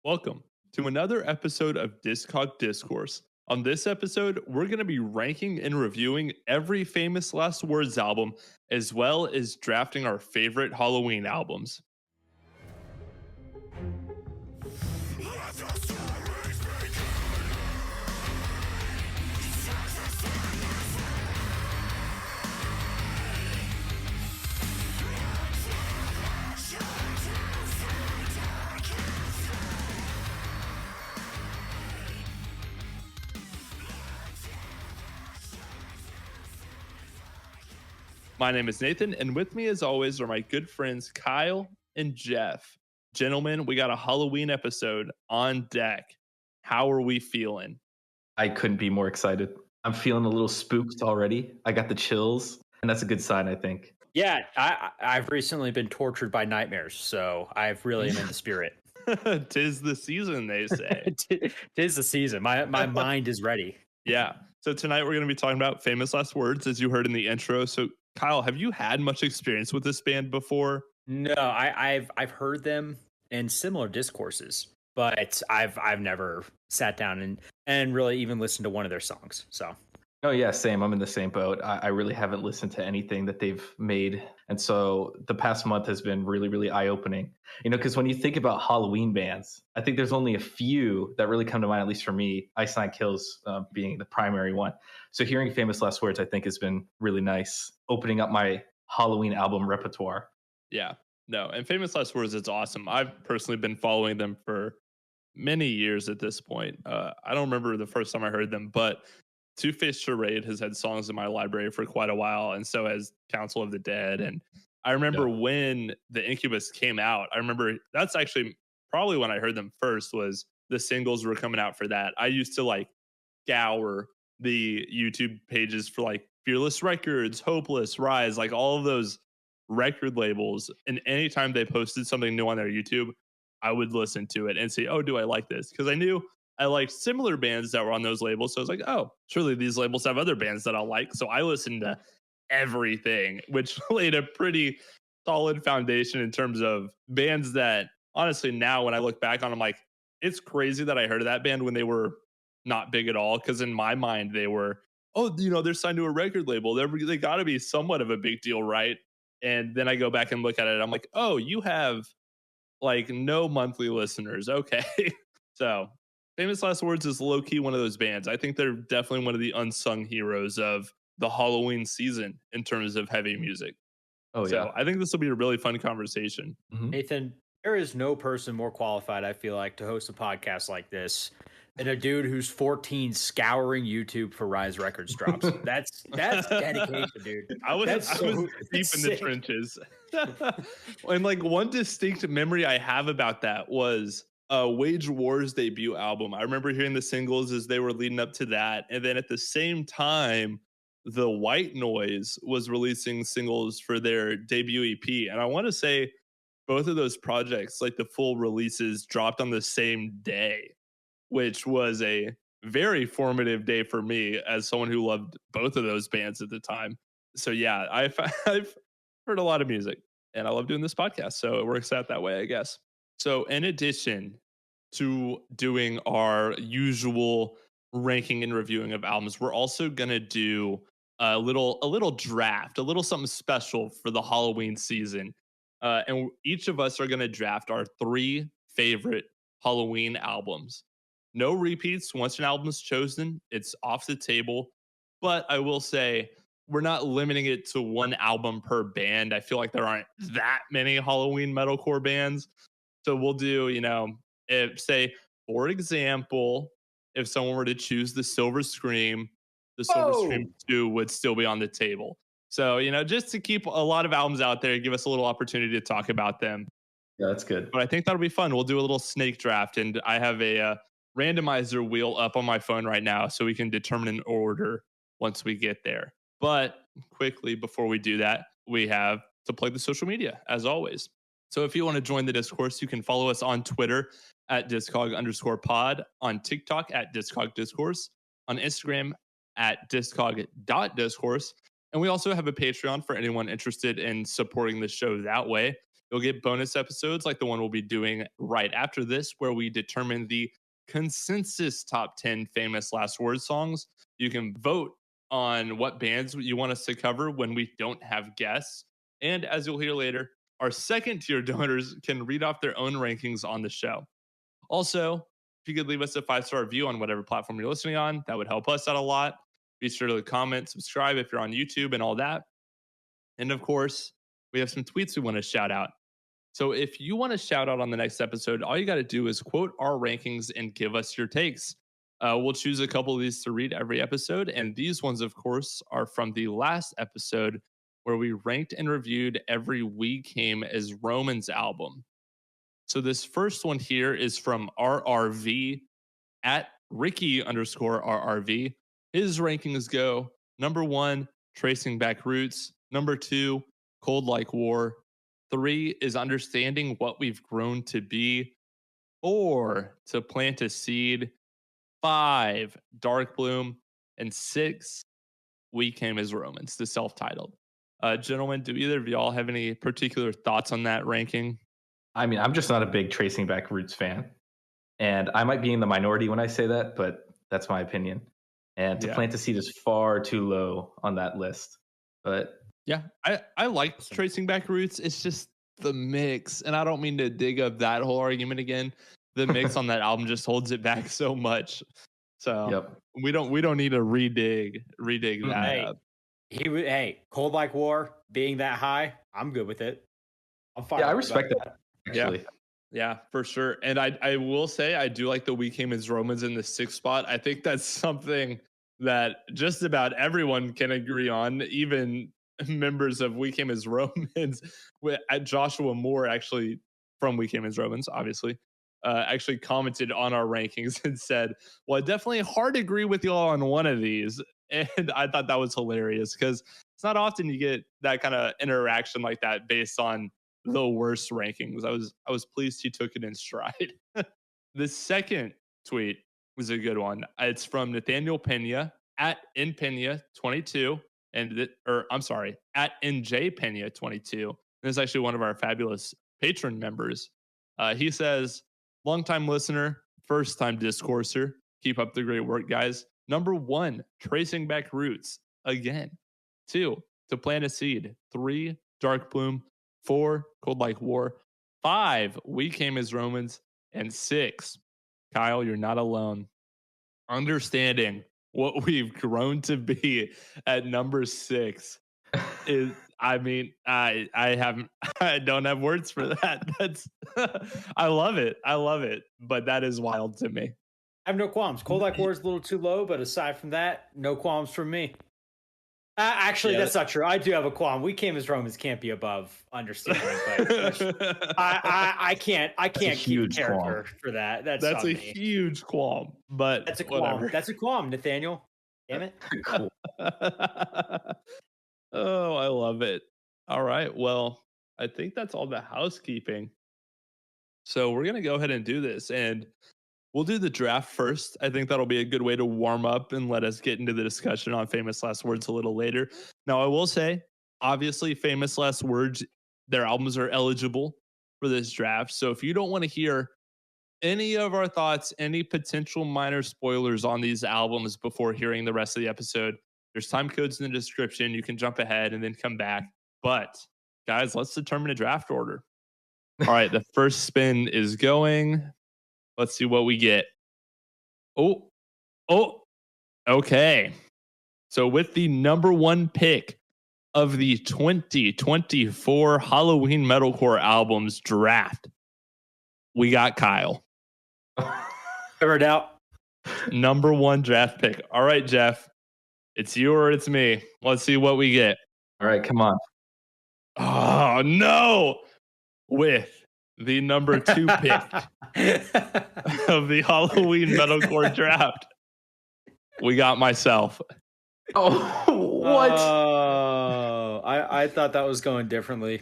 Welcome to another episode of Discourse. On this episode, we're going to be ranking and reviewing every famous last words album, as well as drafting our favorite Halloween albums. My name is Nathan, and with me, as always, are my good friends Kyle and Jeff. Gentlemen, we got a Halloween episode on deck. How are we feeling? I couldn't be more excited. I'm feeling a little spooked already. I got the chills, and that's a good sign, I think. Yeah, I've recently been tortured by nightmares, so I've really am in the spirit. Tis the season, they say. Tis the season. My mind is ready. Yeah. So tonight we're going to be talking about famous last words, as you heard in the intro. So Kyle, have you had much experience with this band before? No, I've heard them in similar discourses, but I've never sat down and really even listened to one of their songs. So Oh yeah, same. I'm in the same boat. I really haven't listened to anything that they've made. And so the past month has been really, really eye-opening. Because when you think about Halloween bands, I think there's only a few that really come to mind, at least for me, Ice Nine Kills being the primary one. So hearing Famous Last Words, I think, has been really nice, opening up my Halloween album repertoire. Yeah. No, and Famous Last Words, it's awesome. I've personally been following them for many years at this point. I don't remember the first time I heard them, but Two-Faced Charade has had songs in my library for quite a while, and so has Council of the Dead. And I remember when the Incubus came out, I remember that's actually probably when I heard them first, was the singles were coming out for that. I used to scour the YouTube pages for Fearless Records, Hopeless, Rise, all of those record labels. And anytime they posted something new on their YouTube, I would listen to it and say, oh, do I like this? Because I knew I liked similar bands that were on those labels. So I was like, oh, surely these labels have other bands that I'll like. So I listened to everything, which laid a pretty solid foundation in terms of bands that honestly now when I look back on, I'm like, it's crazy that I heard of that band when they were not big at all. Because in my mind, they were, they're signed to a record label. They got to be somewhat of a big deal, right? And then I go back and look at it. I'm like, oh, you have no monthly listeners. Okay. So Famous Last Words is low-key one of those bands. I think they're definitely one of the unsung heroes of the Halloween season in terms of heavy music. Oh, yeah. So I think this will be a really fun conversation. Mm-hmm. Nathan, there is no person more qualified, I feel like, to host a podcast like this than a dude who's 14 scouring YouTube for Rise Records drops. That's dedication, dude. I was deep in the trenches. And one distinct memory I have about that was Wage War's debut album. I remember hearing the singles as they were leading up to that. And then at the same time, the White Noise was releasing singles for their debut EP. And I want to say both of those projects, the full releases, dropped on the same day, which was a very formative day for me as someone who loved both of those bands at the time. So yeah, I've heard a lot of music and I love doing this podcast. So it works out that way, I guess. So in addition to doing our usual ranking and reviewing of albums, we're also going to do a little draft, a little something special for the Halloween season. And each of us are going to draft our 3 favorite Halloween albums. No repeats. Once an album is chosen, it's off the table. But I will say we're not limiting it to one album per band. I feel like there aren't that many Halloween metalcore bands. So we'll do, if say, for example, if someone were to choose the Silver Scream, the Silver Scream 2 would still be on the table. So, just to keep a lot of albums out there, give us a little opportunity to talk about them. Yeah, that's good. But I think that'll be fun. We'll do a little snake draft, and I have a randomizer wheel up on my phone right now so we can determine an order once we get there. But quickly, before we do that, we have to plug the social media, as always. So if you want to join the discourse, you can follow us on Twitter at Discog_pod, on TikTok at DiscogDiscourse, on Instagram at Discog.Discourse. And we also have a Patreon for anyone interested in supporting the show that way. You'll get bonus episodes like the one we'll be doing right after this, where we determine the consensus top 10 famous last word songs. You can vote on what bands you want us to cover when we don't have guests. And as you'll hear later, our second tier donors can read off their own rankings on the show. Also, if you could leave us a 5-star review on whatever platform you're listening on, that would help us out a lot. Be sure to comment, subscribe if you're on YouTube and all that. And of course, we have some tweets we want to shout out. So if you want to shout out on the next episode, all you got to do is quote our rankings and give us your takes. We'll choose a couple of these to read every episode. And these ones, of course, are from the last episode where we ranked and reviewed every We Came as Romans album. So this first one here is from RRV at Ricky_RRV. His rankings go: number 1, Tracing Back Roots. Number 2, Cold Like War. 3 is Understanding What We've Grown to Be. 4, To Plant a Seed. 5, Dark Bloom. And 6, We Came as Romans, the self-titled. Gentlemen, do either of y'all have any particular thoughts on that ranking? I mean, I'm just not a big Tracing Back Roots fan. And I might be in the minority when I say that, but that's my opinion. And To Plant a Seed is far too low on that list. But yeah, I like Tracing Back Roots. It's just the mix, and I don't mean to dig up that whole argument again. The mix on that album just holds it back so much. So we don't need to redig that up. Hey, Cold Like War being that high, I'm good with it. I'm fine. Yeah, I respect that. Actually. Yeah, for sure. And I will say I do like the We Came as Romans in the 6th spot. I think that's something that just about everyone can agree on, even members of We Came as Romans. Joshua Moore, actually from We Came as Romans, obviously, actually commented on our rankings and said, well, definitely hard to agree with y'all on one of these. And I thought that was hilarious because it's not often you get that kind of interaction like that based on the worst rankings. I was pleased he took it in stride. The second tweet was a good one. It's from Nathaniel Pena at NPena22 at NJ Pena22. This is actually one of our fabulous patron members. He says, longtime listener, first time discourser. Keep up the great work, guys. Number 1, Tracing Back Roots again. 2, To Plant a Seed. 3, Dark Bloom. 4, Cold Like War. 5, We Came as Romans. And 6, Kyle, you're not alone. Understanding What We've Grown to Be at number 6 is, I mean, I don't have words for that. That's I love it, but that is wild to me. I have no qualms. Cold Like War is a little too low, but aside from that, no qualms from me. Actually, that's not true. I do have a qualm. We Came as Romans can't be above Understanding, but I can't keep character qualm for that. That's a huge qualm, but that's a qualm. That's a qualm, Nathaniel. Damn it. Cool. Oh, I love it. All right. Well, I think that's all the housekeeping. So we're going to go ahead and do this, and we'll do the draft first. I think that'll be a good way to warm up and let us get into the discussion on Famous Last Words a little later. Now, I will say, obviously, Famous Last Words, their albums are eligible for this draft. So if you don't want to hear any of our thoughts, any potential minor spoilers on these albums before hearing the rest of the episode, there's time codes in the description. You can jump ahead and then come back. But, guys, let's determine a draft order. All right, the first spin is going. Let's see what we get. Oh, okay. So with the number 1 pick of the 2024 Halloween Metalcore albums draft, we got Kyle. Never doubt. Number 1 draft pick. All right, Jeff. It's you or it's me. Let's see what we get. All right, come on. Oh, no. With the number 2 pick of the Halloween Metalcore draft, we got myself. Oh, what? I thought that was going differently.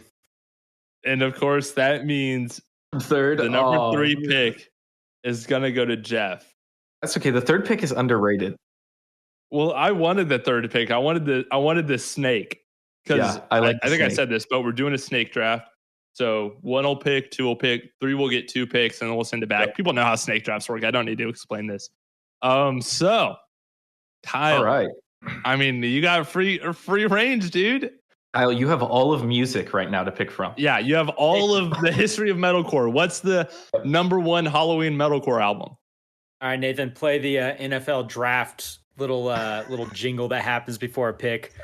And of course, that means the number 3 pick is going to go to Jeff. That's okay. The 3rd pick is underrated. Well, I wanted the 3rd pick. I wanted the snake. Because I think I said this, but we're doing a snake draft. So 1 will pick, 2 will pick, 3 will get 2 picks, and then we'll send it back. Yep. People know how snake drafts work. I don't need to explain this. So Kyle, All right. I mean, you got free range, dude. Kyle, you have all of music right now to pick from. Yeah, you have all of the history of metalcore. What's the number 1 Halloween metalcore album? All right, Nathan, play the NFL draft little jingle that happens before a pick.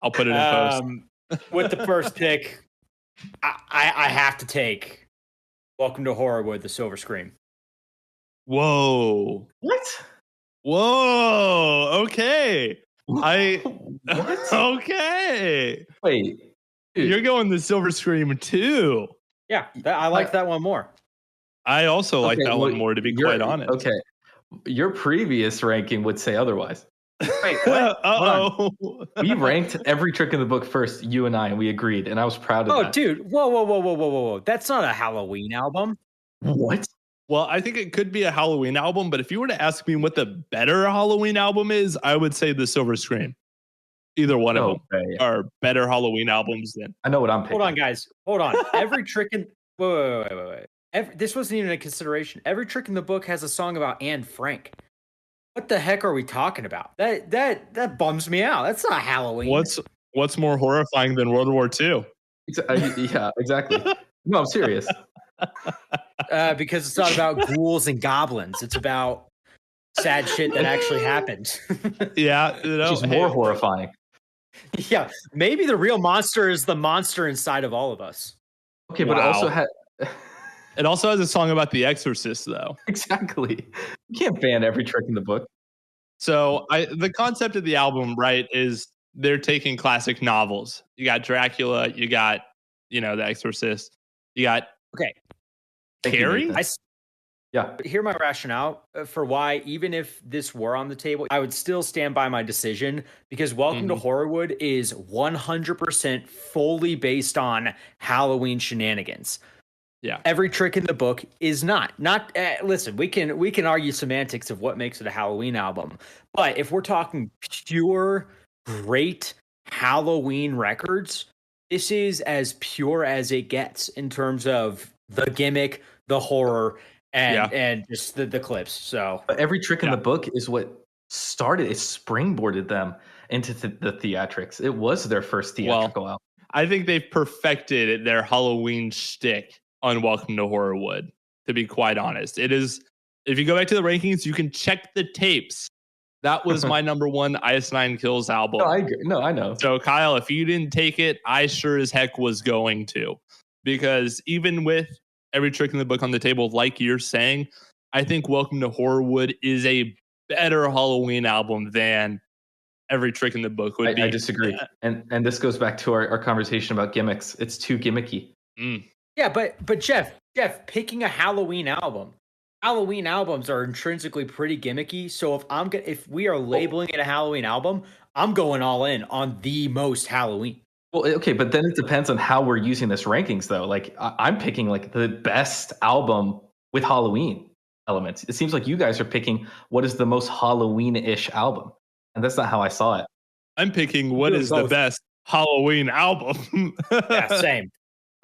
I'll put it in post. With the first pick, I have to take Welcome to Horrorwood, the Silver Scream. Whoa. What? Whoa. Okay. What? Okay. Wait. Dude. You're going the Silver Scream too. Yeah, I like that one more. I also like that one more, to be quite honest. Okay. Your previous ranking would say otherwise. Wait, what? Uh-oh. We ranked every trick in the book first, you and I, and we agreed, and I was proud of that. Oh, dude. Whoa. That's not a Halloween album. What? Well, I think it could be a Halloween album, but if you were to ask me what the better Halloween album is, I would say the Silver Scream. Either one of them are better Halloween albums than. I know what I'm picking. Hold on, guys. Hold on. Every trick in wait. This wasn't even a consideration. Every trick in the book has a song about Anne Frank. What the heck are we talking about? That bums me out. That's not Halloween. What's more horrifying than World War II? Yeah, exactly. No, I'm serious. Because it's not about ghouls and goblins. It's about sad shit that actually happened. Yeah, Which is more horrifying. Yeah, maybe the real monster is the monster inside of all of us. Okay, but it also had. It also has a song about The Exorcist, though. Exactly. You can't ban every trick in the book. So the concept of the album, right, is they're taking classic novels. You got Dracula, you got, The Exorcist, you got Carrie. Yeah. Hear my rationale for why, even if this were on the table, I would still stand by my decision, because Welcome to Horrorwood is 100% fully based on Halloween shenanigans. Yeah. Every trick in the book is not. Listen, we can argue semantics of what makes it a Halloween album, but if we're talking pure great Halloween records, this is as pure as it gets in terms of the gimmick, the horror, and just the clips. So every trick in the book is what started. It springboarded them into the theatrics. It was their first theatrical album. I think they've perfected their Halloween shtick on Welcome to Horrorwood, to be quite honest. It is, if you go back to the rankings, you can check the tapes. That was my number 1 IS9 Kills album. No, I agree. No, I know. So Kyle, if you didn't take it, I sure as heck was going to, because even with every trick in the book on the table, like you're saying, I think Welcome to Horrorwood is a better Halloween album than every trick in the book would be. I disagree. And this goes back to our conversation about gimmicks. It's too gimmicky. Yeah, but Jeff, picking a Halloween albums are intrinsically pretty gimmicky. So if we are labeling it a Halloween album, I'm going all in on the most Halloween. Well, okay, but then it depends on how we're using this rankings, though. Like, I'm picking like the best album with Halloween elements. It seems like you guys are picking what is the most Halloween-ish album, and that's not how I saw it. I'm picking what is the best Halloween album. Yeah, same.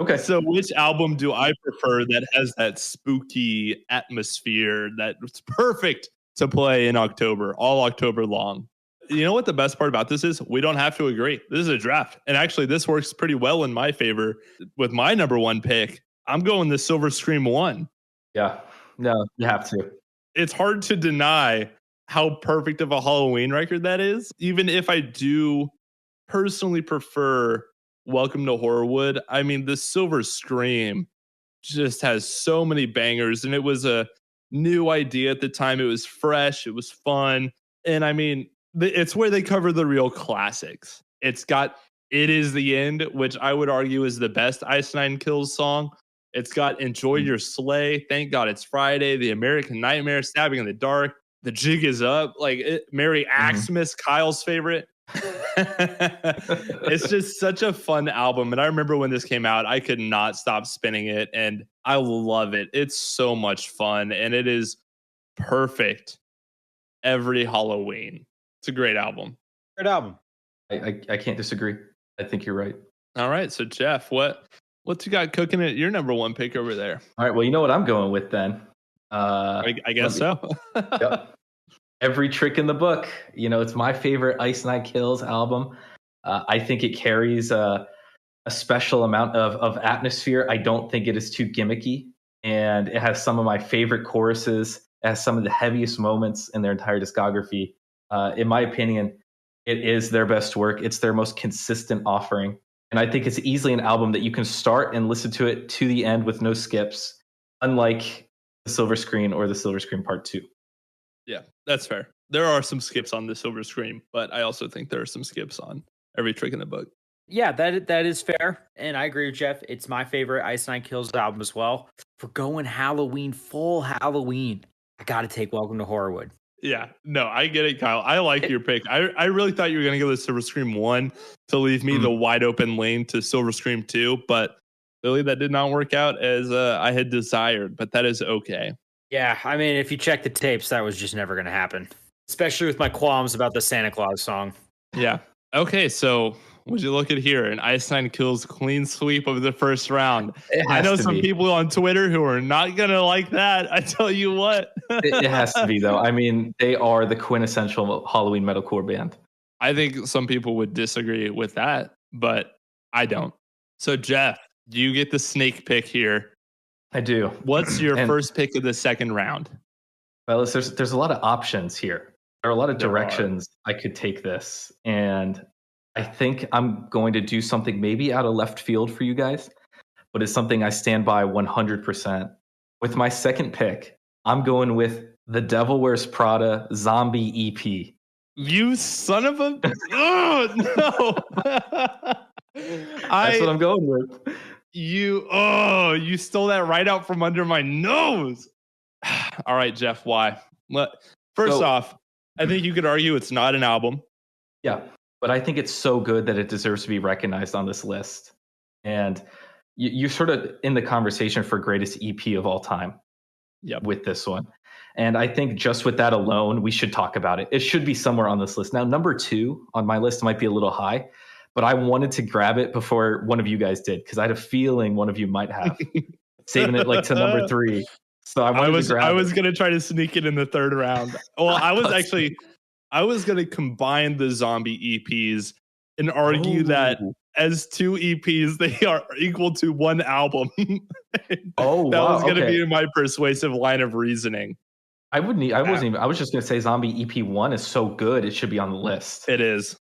Okay. So which album do I prefer that has that spooky atmosphere that's perfect to play in October, all October long? You know what the best part about this is? We don't have to agree. This is a draft. And actually, this works pretty well in my favor. With my number 1 pick, I'm going the Silver Scream 1. Yeah. No, you have to. It's hard to deny how perfect of a Halloween record that is. Even if I do personally prefer Welcome to Horrorwood, I mean, the Silver Scream just has so many bangers, and it was a new idea at the time. It was fresh, it was fun, and I mean, it's where they cover the real classics. It's got It Is the End, which I would argue is the best IS9 Kills song. It's got Enjoy Your Sleigh, Thank God It's Friday, The American Nightmare, Stabbing in the Dark, The Jig Is Up, Merry Xmas, Kyle's favorite. It's just such a fun album, and I remember when this came out, I could not stop spinning it, and I love it. It's so much fun, and it is perfect every Halloween. It's a great album. Great album. I can't disagree. I think you're right. All right, so Jeff, what What you got cooking at your number one pick over there? All right. Well, you know what I'm going with then. I guess so. Yep. Every Trick in the Book. You know, it's my favorite Ice Nine Kills album. I think it carries a special amount of atmosphere. I don't think it is too gimmicky, and it has some of my favorite choruses. It has some of the heaviest moments in their entire discography. In my opinion, it is their best work. It's their most consistent offering. And I think it's easily an album that you can start and listen to it to the end with no skips, unlike the Silver Screen or the Silver Screen Part 2. Yeah, that's fair. There are some skips on the Silver Screen, but I also think there are some skips on Every Trick in the Book. Yeah, that is fair. And I agree with Jeff. It's my favorite Ice Nine Kills album as well. For going Halloween, full Halloween, I got to take Welcome to Horrorwood. Yeah, no, I get it, Kyle. I like your pick. I really thought you were going to go to Silver Scream 1 to leave me the wide open lane to Silver Scream 2, but clearly that did not work out as I had desired, but that is okay. Yeah, I mean, if you check the tapes, that was just never going to happen, especially with my qualms about the Santa Claus song. Yeah. Okay, so would you look at here? An Ice Nine Kills clean sweep of the first round. I know some people on Twitter who are not going to like that. I tell you what. It has to be, though. I mean, they are the quintessential Halloween metalcore band. I think some people would disagree with that, but I don't. So, Jeff, do you get the snake pick here? I do. What's your first pick of the second round? Well, there's a lot of options here. There are a lot of directions I could take this. And I think I'm going to do something maybe out of left field for you guys, but it's something I stand by 100%. With my second pick, I'm going with The Devil Wears Prada Zombie EP. You son of a... Oh, no. That's what I'm going with. You stole that right out from under my nose. All right, Jeff, why? First off, I think you could argue it's not an album. Yeah, but I think it's so good that it deserves to be recognized on this list. And you're sort of in the conversation for greatest EP of all time. Yep. With this one. And I think just with that alone, we should talk about it. It should be somewhere on this list. Now, number 2 on my list might be a little high, but I wanted to grab it before one of you guys did, because I had a feeling one of you might have. Saving it like to number 3. So I was going to try to sneak it in the third round. Well, I was going to combine the zombie EPs and argue that as 2 EPs, they are equal to one album. That was going to be my persuasive line of reasoning. I was just going to say Zombie EP 1 is so good, it should be on the list. It is.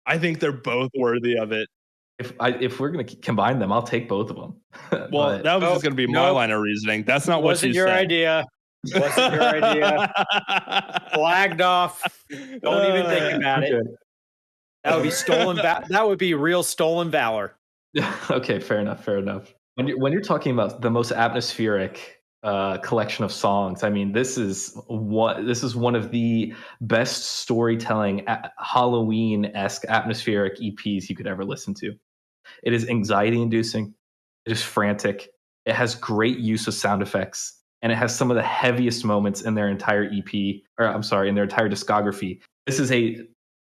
I think they're both worthy of it. If we're going to combine them, I'll take both of them. Well, that was just going to be my line of reasoning. That's not what you said. Wasn't your idea. Flagged off. Don't even think about it. That would be stolen. That would be real stolen valor. Okay, fair enough. When you're talking about the most atmospheric collection of songs, I mean, this is one of the best storytelling Halloween-esque atmospheric EPs you could ever listen to. It is anxiety-inducing. It is frantic. It has great use of sound effects, and it has some of the heaviest moments in their entire in their entire discography. This is a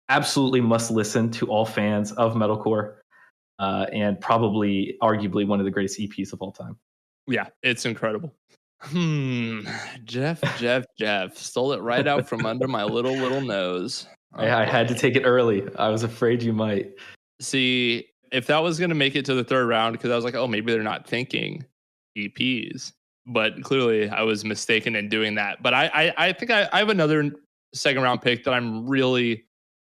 absolutely must listen to all fans of metalcore, and probably arguably one of the greatest EPs of all time. Yeah, it's incredible. Jeff stole it right out from under my little nose. I had to take it early. I was afraid you might. See, if that was going to make it to the third round, because I was like, oh, maybe they're not thinking EPs, but clearly I was mistaken in doing that. But I think I have another second round pick that I'm really,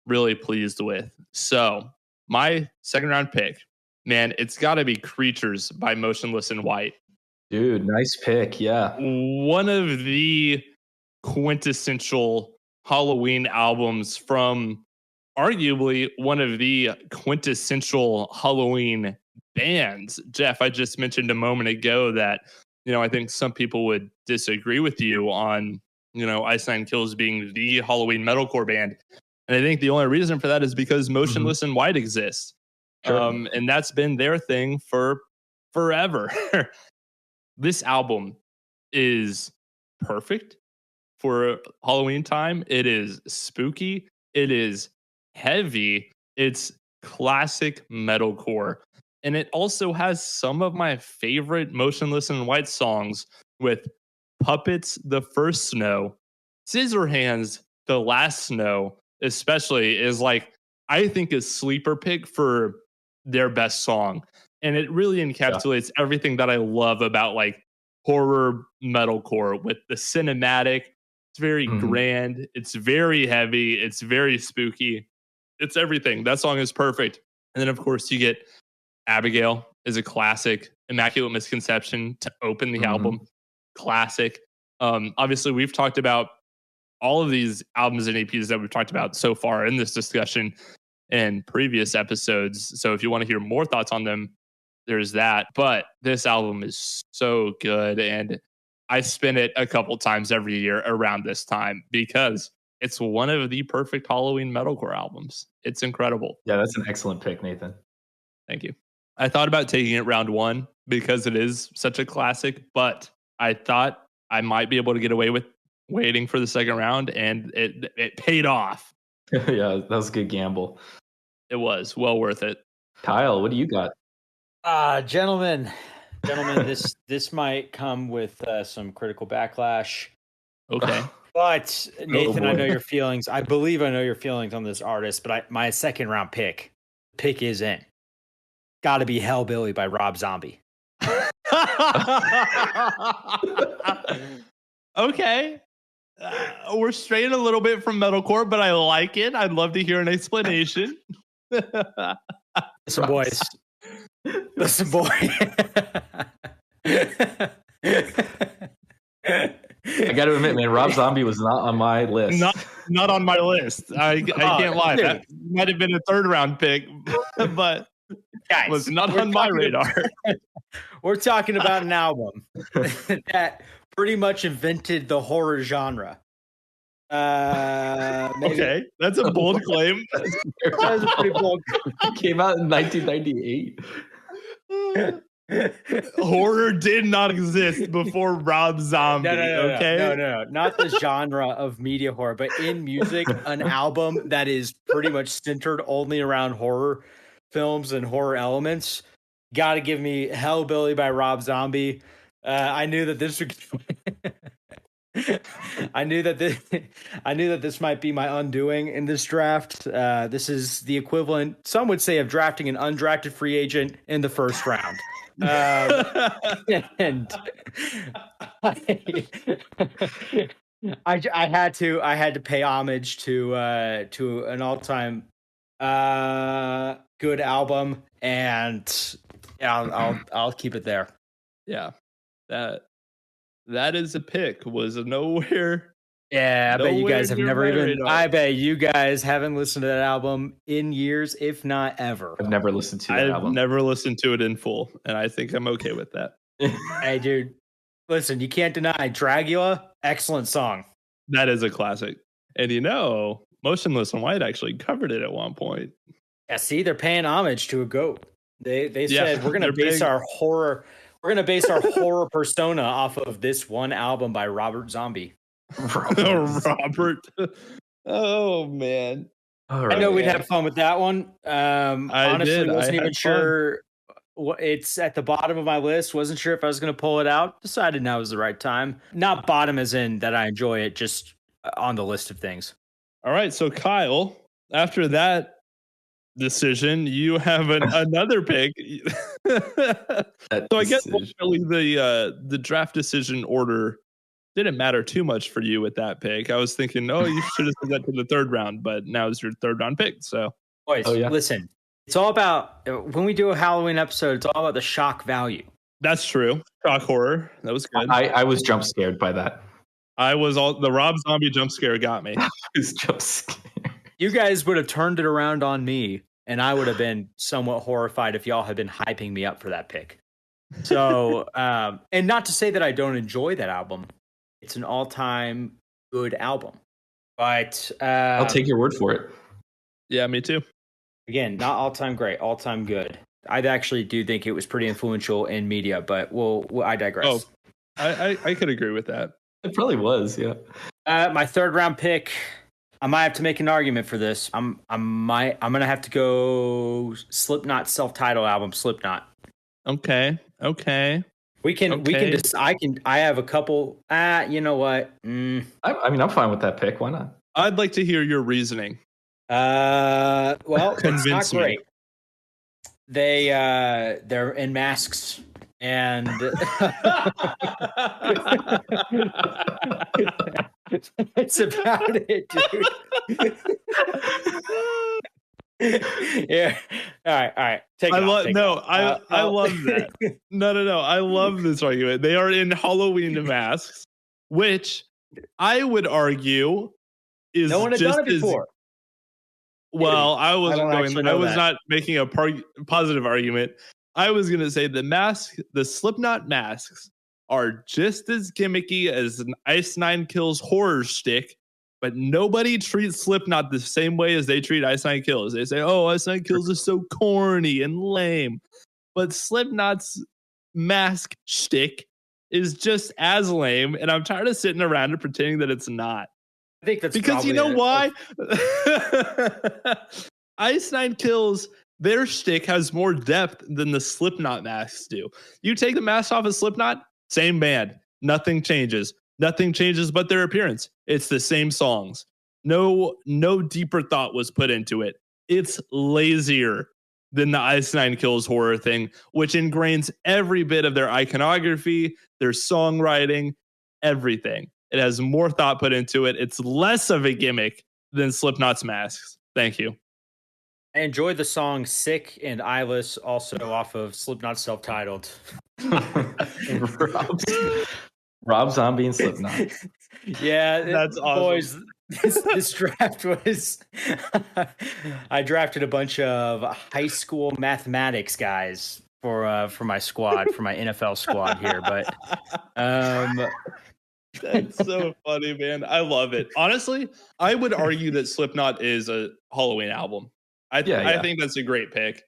really pleased with. So my second round pick, man, it's got to be Creatures by Motionless in White. Dude, nice pick. Yeah. One of the quintessential Halloween albums from arguably one of the quintessential Halloween bands. Jeff, I just mentioned a moment ago that, I think some people would disagree with you on, Ice Nine Kills being the Halloween metalcore band. And I think the only reason for that is because Motionless in White exists. Sure. And that's been their thing for forever. This album is perfect for Halloween time. It is spooky. It is heavy. It's classic metalcore. And it also has some of my favorite Motionless in White songs with Puppets, The First Snow, Scissorhands, The Last Snow, especially is like, I think a sleeper pick for their best song. And it really encapsulates everything that I love about like horror metalcore with the cinematic. It's very grand. It's very heavy. It's very spooky. It's everything. That song is perfect. And then, of course, you get Abigail is a classic. Immaculate Misconception to open the album. Classic. Obviously, we've talked about all of these albums and EPs that we've talked about so far in this discussion and previous episodes. So if you want to hear more thoughts on them, there's that. But this album is so good. And I spin it a couple times every year around this time because it's one of the perfect Halloween metalcore albums. It's incredible. Yeah, that's an excellent pick, Nathan. Thank you. I thought about taking it round one because it is such a classic, but I thought I might be able to get away with waiting for the second round, and it paid off. Yeah, that was a good gamble. It was well worth it. Kyle, what do you got? Gentlemen, this might come with some critical backlash. Okay. But Nathan, I know your feelings. I believe I know your feelings on this artist, but my second round pick is in. Got to be Hellbilly by Rob Zombie. Okay. We're straying a little bit from metalcore, but I like it. I'd love to hear an explanation. Listen, boys. Listen, boy. I got to admit, man, Rob Zombie was not on my list. Not on my list. I can't lie. That might have been a third round pick, but guys, was not on my radar. We're talking about an album that pretty much invented the horror genre. Okay, that's a bold claim. That was a pretty bold claim. It came out in 1998. Horror did not exist before Rob Zombie. No, not the genre of media horror, but in music, an album that is pretty much centered only around horror films and horror elements. Got to give me Hellbilly by Rob Zombie. I knew that this would. I knew that this might be my undoing in this draft. This is the equivalent, some would say, of drafting an undrafted free agent in the first round. And I had to pay homage to an all-time good album, and I'll keep it there. Yeah, that is a pick. Was nowhere. Yeah, I bet you guys have never even. radar. I bet you guys haven't listened to that album in years, if not ever. I've never listened to that album. I've never listened to it in full, and I think I'm okay with that. Hey, dude, listen, you can't deny Dragula. Excellent song. That is a classic, and Motionless in White actually covered it at one point. Yeah, see, they're paying homage to a goat. They said we're gonna base our horror. We're gonna base our horror persona off of this one album by Robert Zombie. Robert. Oh man. I know we'd have fun with that one. Honestly, wasn't even sure. It's at the bottom of my list. Wasn't sure if I was going to pull it out. Decided now was the right time. Not bottom as in that I enjoy it, just on the list of things. All right, so Kyle, after that decision, you have another pick. So I guess ultimately the draft decision order didn't matter too much for you with that pick. I was thinking, you should have said that to the third round, but now it's your third round pick. So, boys, listen, it's all about when we do a Halloween episode. It's all about the shock value. That's true. Shock horror. That was good. I was jump scared by that. The Rob Zombie jump scare got me. I was jump scared. You guys would have turned it around on me, and I would have been somewhat horrified if y'all had been hyping me up for that pick. So, and not to say that I don't enjoy that album. It's an all-time good album, but I'll take your word for it. Yeah, me too. Again, not all-time great, all-time good. I actually do think it was pretty influential in media, but I digress. I could agree with that. It probably was, yeah. My third round pick, I might have to make an argument for this. I'm gonna have to go Slipknot self-titled album, Slipknot. Okay. We can just I have a couple. You know what? I mean, I'm fine with that pick. Why not? I'd like to hear your reasoning. Well, it's not me. great. They're in masks and it's about it, dude. Yeah. All right. I love that. No. I love this argument. They are in Halloween masks, which I would argue is no one had just done it before. Well, I was not making a positive argument. I was going to say the Slipknot masks are just as gimmicky as an Ice Nine Kills horror shtick, but nobody treats Slipknot the same way as they treat Ice Nine Kills. They say, "Oh, Ice Nine Kills is so corny and lame," but Slipknot's mask shtick is just as lame, and I'm tired of sitting around and pretending that it's not. I think that's because you know why? Ice Nine Kills, their shtick has more depth than the Slipknot masks do. You take the mask off of Slipknot, same band, nothing changes. Nothing changes but their appearance. It's the same songs. No deeper thought was put into it. It's lazier than the Ice Nine Kills horror thing, which ingrains every bit of their iconography, their songwriting, everything. It has more thought put into it. It's less of a gimmick than Slipknot's masks. Thank you. I enjoyed the song Sick and Eyeless, also off of Slipknot self-titled. Rob Zombie and Slipknot. Yeah, that's awesome. Boys, this draft was... I drafted a bunch of high school mathematics guys for my squad, for my NFL squad here, but... That's so funny, man. I love it. Honestly, I would argue that Slipknot is a Halloween album. I think that's a great pick.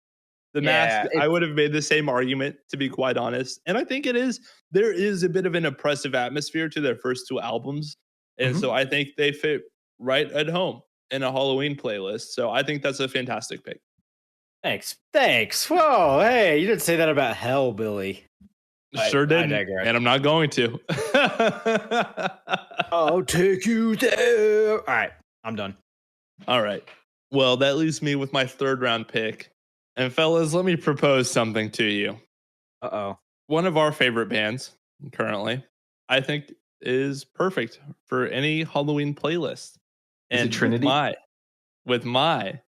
The mask, I would have made the same argument, to be quite honest. And I think it is. There is a bit of an oppressive atmosphere to their first two albums. And so I think they fit right at home in a Halloween playlist. So I think that's a fantastic pick. Thanks. Whoa, hey, you didn't say that about Hell, Billy. Sure did, and I'm not going to. I'll take you there. All right, I'm done. All right. Well, that leaves me with my third round pick. And fellas, let me propose something to you. Uh-oh. One of our favorite bands currently, I think, is perfect for any Halloween playlist. Is it Trinity? With my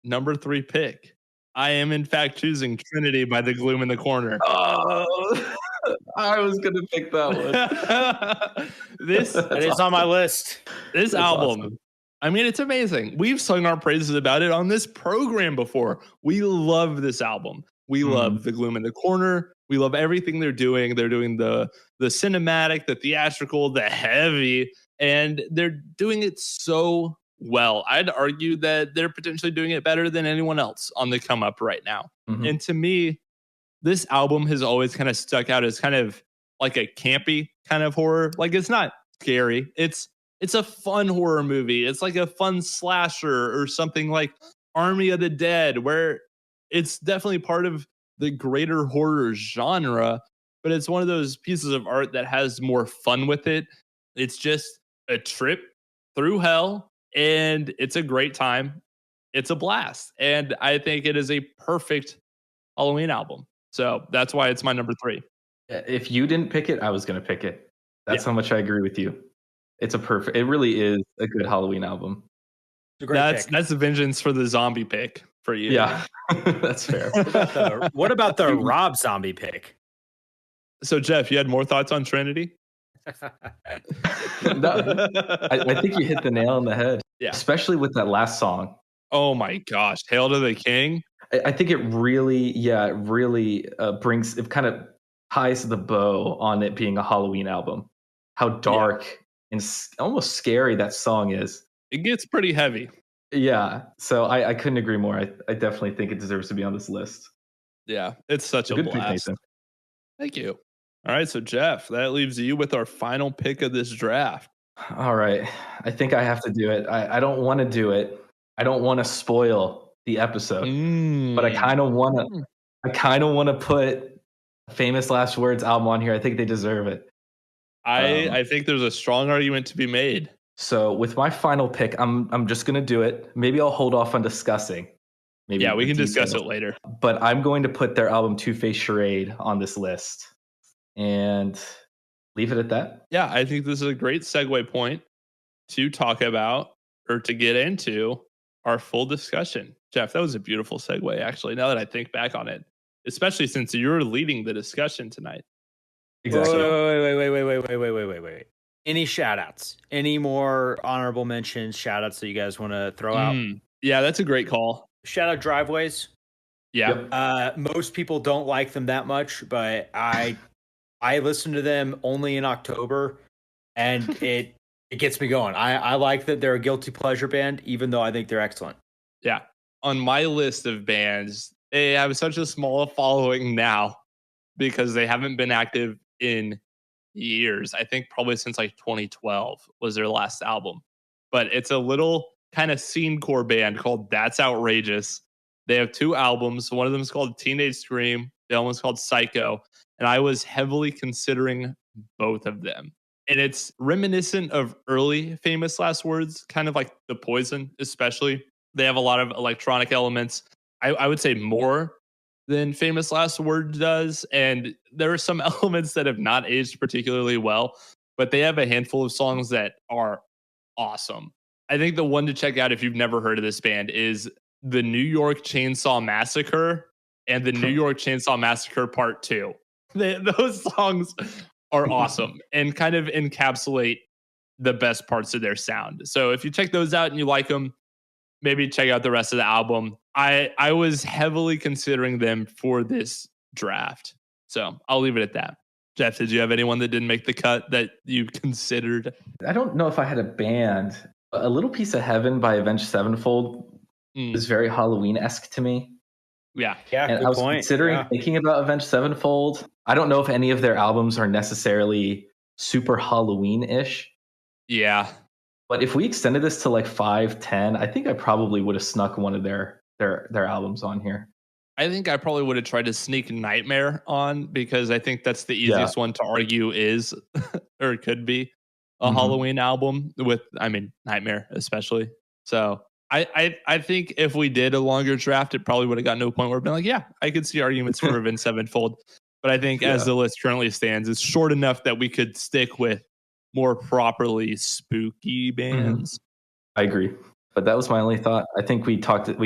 number 3 pick, I am in fact choosing Trinity by The Gloom in the Corner. Oh, I was going to pick that one. It's on my list. This album, awesome. I mean, it's amazing. We've sung our praises about it on this program before. We love this album. We love The Gloom in the Corner. We love everything they're doing. They're doing the cinematic, the theatrical, the heavy, and they're doing it so well. I'd argue that they're potentially doing it better than anyone else on the come up right now. And to me, this album has always kind of stuck out as kind of like a campy kind of horror. Like, it's not scary. It's a fun horror movie. It's like a fun slasher or something like Army of the Dead, where it's definitely part of the greater horror genre, but it's one of those pieces of art that has more fun with it. It's just a trip through hell, and it's a great time. It's a blast. And I think it is a perfect Halloween album. So that's why it's my number 3. If you didn't pick it, I was going to pick it. That's how much I agree with you. It really is a good Halloween album. That's a vengeance for the zombie pick for you. Yeah, that's fair. What about the Rob Zombie pick? So, Jeff, you had more thoughts on Trinity? No, I think you hit the nail on the head. Yeah, especially with that last song. Oh my gosh, "Hail to the King." I think it really brings, it kind of ties the bow on it being a Halloween album. How dark and almost scary that song is. It gets pretty heavy. Yeah, so I couldn't agree more. I definitely think it deserves to be on this list. Yeah, it's such a good blast. Pick, Nathan. Thank you. All right, so Jeff, that leaves you with our final pick of this draft. All right. I think I have to do it. I don't want to do it. I don't want to spoil the episode, but I kind of want to. I kind of want to put Famous Last Words album on here. I think they deserve it. I think there's a strong argument to be made. So with my final pick, I'm just gonna do it. Maybe I'll hold off on discussing. Maybe yeah, we can details. discuss it later. But I'm going to put their album Two-Face Charade on this list and leave it at that. Yeah, I think this is a great segue point to talk about or to get into our full discussion. Jeff, that was a beautiful segue, actually, now that I think back on it, especially since you're leading the discussion tonight. Exactly. Wait. Any shout outs? Any more honorable mentions, shout outs that you guys want to throw out? Yeah, that's a great call. Shout out Driveways. Yeah. Yep. Most people don't like them that much, but I listen to them only in October, and it gets me going. I like that they're a guilty pleasure band, even though I think they're excellent. Yeah. On my list of bands, they have such a small following now because they haven't been active in years. I think probably since like 2012 was their last album. But it's a little kind of scene core band called That's Outrageous. They have 2 albums. One of them is called Teenage Scream. The other one's called Psycho. And I was heavily considering both of them. And it's reminiscent of early Famous Last Words, kind of like The Poison, especially. They have a lot of electronic elements. I would say more than Famous Last Words does. And there are some elements that have not aged particularly well, but they have a handful of songs that are awesome. I think the one to check out if you've never heard of this band is the New York Chainsaw Massacre and the New York Chainsaw Massacre Part 2. Those songs are awesome and kind of encapsulate the best parts of their sound. So if you check those out and you like them, maybe check out the rest of the album. I was heavily considering them for this draft. So I'll leave it at that. Jeff, did you have anyone that didn't make the cut that you considered? I don't know if I had a band. A Little Piece of Heaven by Avenged Sevenfold is very Halloween-esque to me. Yeah. And I was considering thinking about Avenged Sevenfold. I don't know if any of their albums are necessarily super Halloween-ish. Yeah. But if we extended this to like 5, 10, I think I probably would have snuck one of their albums on here. I think I probably would have tried to sneak Nightmare on because I think that's the easiest one to argue is or could be a Halloween album with, Nightmare especially. So I think if we did a longer draft, it probably would have gotten to a point where it'd been like, yeah, I could see arguments for Avenged Sevenfold. But I think as the list currently stands, it's short enough that we could stick with more properly spooky bands. I agree. But that was my only thought. I think we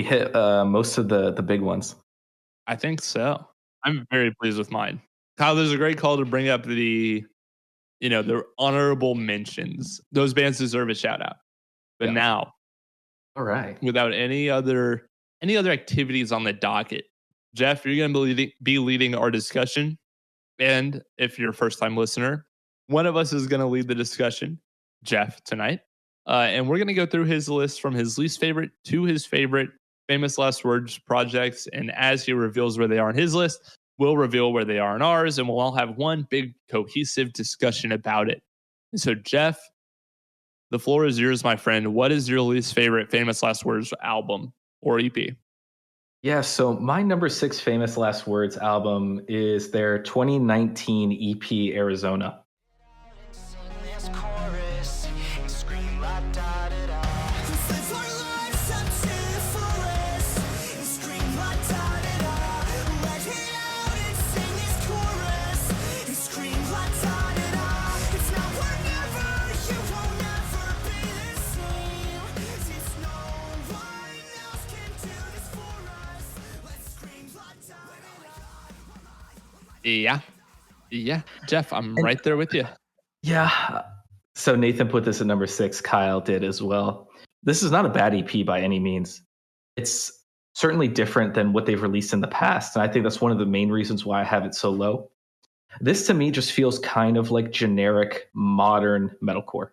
hit most of the big ones. I think so. I'm very pleased with mine. Kyle, there's a great call to bring up the honorable mentions. Those bands deserve a shout out. But now, all right, without any other activities on the docket, Jeff, you're going to be leading our discussion. And if you're a first-time listener, one of us is going to lead the discussion, Jeff, tonight. And we're going to go through his list from his least favorite to his favorite Famous Last Words projects. And as he reveals where they are on his list, we'll reveal where they are in ours. And we'll all have one big cohesive discussion about it. And so, Jeff, the floor is yours, my friend. What is your least favorite Famous Last Words album or EP? Yeah, so my number 6 Famous Last Words album is their 2019 EP, Arizona. Yeah. Jeff, I'm right there with you. Yeah. So Nathan put this at number 6. Kyle did as well. This is not a bad EP by any means. It's certainly different than what they've released in the past. And I think that's one of the main reasons why I have it so low. This to me just feels kind of like generic modern metalcore.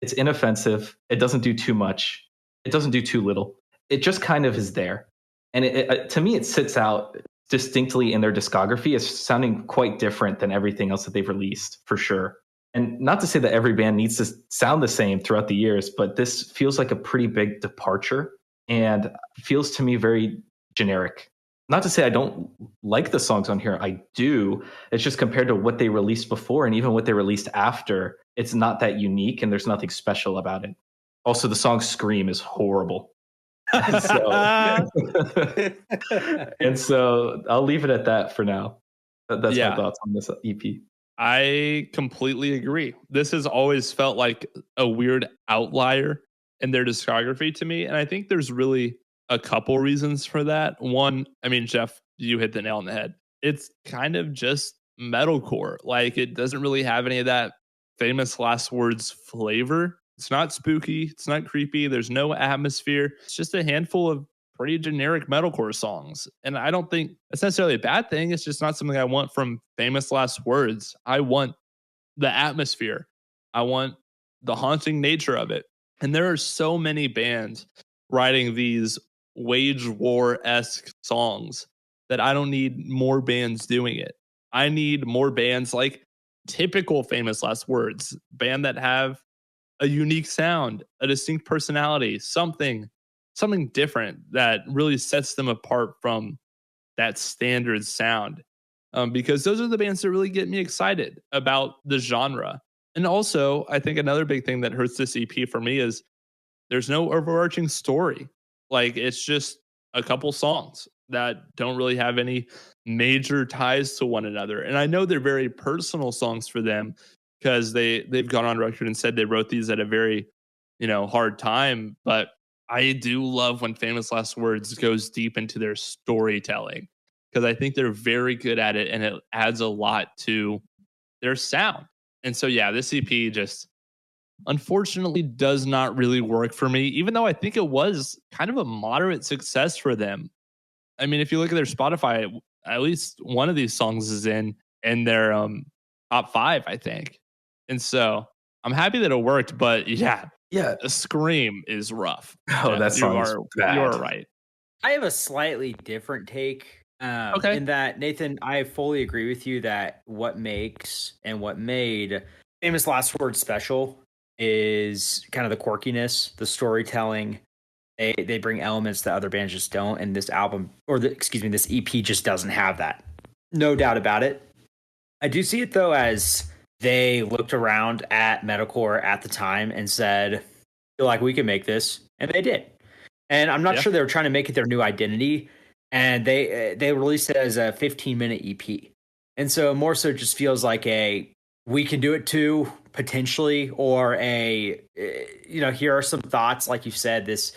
It's inoffensive. It doesn't do too much. It doesn't do too little. It just kind of is there. And to me, it sits out distinctly in their discography as sounding quite different than everything else that they've released, for sure. And not to say that every band needs to sound the same throughout the years, but this feels like a pretty big departure and feels to me very generic. Not to say I don't like the songs on here. I do. It's just compared to what they released before and even what they released after, it's not that unique and there's nothing special about it. Also, the song Scream is horrible. And so I'll leave it at that for now. That's my thoughts on this EP. I completely agree. This has always felt like a weird outlier in their discography to me. And I think there's really a couple reasons for that. One, I mean, Jeff, you hit the nail on the head. It's kind of just metalcore. Like, it doesn't really have any of that famous last words flavor. It's not spooky. It's not creepy. There's no atmosphere. It's just a handful of pretty generic metalcore songs. And I don't think that's necessarily a bad thing. It's just not something I want from famous last words. I want the atmosphere. I want the haunting nature of it. And there are so many bands writing these wage war-esque songs that I don't need more bands doing it. I need more bands like typical famous last words, band that have a unique sound, a distinct personality, something different that really sets them apart from that standard sound. Because those are the bands that really get me excited about the genre. And also, I think another big thing that hurts this EP for me is there's no overarching story. Like, it's just a couple songs that don't really have any major ties to one another. And I know they're very personal songs for them because they've gone on record and said they wrote these at a very, hard time. But I do love when Famous Last Words goes deep into their storytelling because I think they're very good at it and it adds a lot to their sound. And so, yeah, this EP just unfortunately does not really work for me, even though I think it was kind of a moderate success for them. I mean, if you look at their Spotify, at least one of these songs is in their top 5, I think. And so I'm happy that it worked, but yeah, a Scream is rough. Oh, that song is bad. You are right. I have a slightly different take. In that, Nathan, I fully agree with you that what makes and what made Famous Last Word special is kind of the quirkiness, the storytelling. They bring elements that other bands just don't, and this album, this EP just doesn't have that. No doubt about it. I do see it though as they looked around at metalcore at the time and said, "Feel like we can make this," and they did. And I'm not sure they were trying to make it their new identity, and they released it as a 15-minute EP. And so more so just feels like we can do it too, potentially, or here are some thoughts. Like you said, this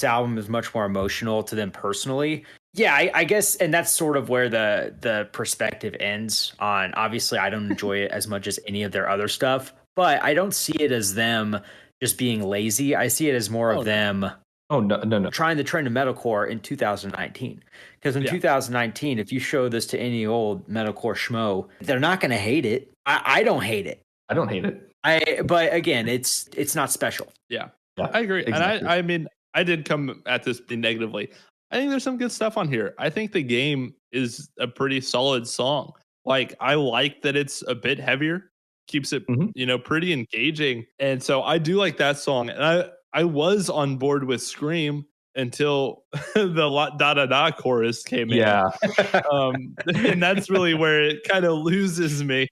album is much more emotional to them personally. Yeah, I guess, and that's sort of where the perspective ends on. Obviously, I don't enjoy it as much as any of their other stuff, but I don't see it as them just being lazy. I see it as more of them trying the trend of metalcore in 2019. Because in 2019, if you show this to any old metalcore schmo, they're not going to hate it. I don't hate it. I don't hate it. But again, it's not special. Yeah, I agree. Exactly. And I mean, I did come at this negatively. I think there's some good stuff on here. I think The Game is a pretty solid song. Like, I like that it's a bit heavier, keeps it, pretty engaging. And so I do like that song. And I was on board with Scream until the da da da chorus came in. Yeah. And that's really where it kind of loses me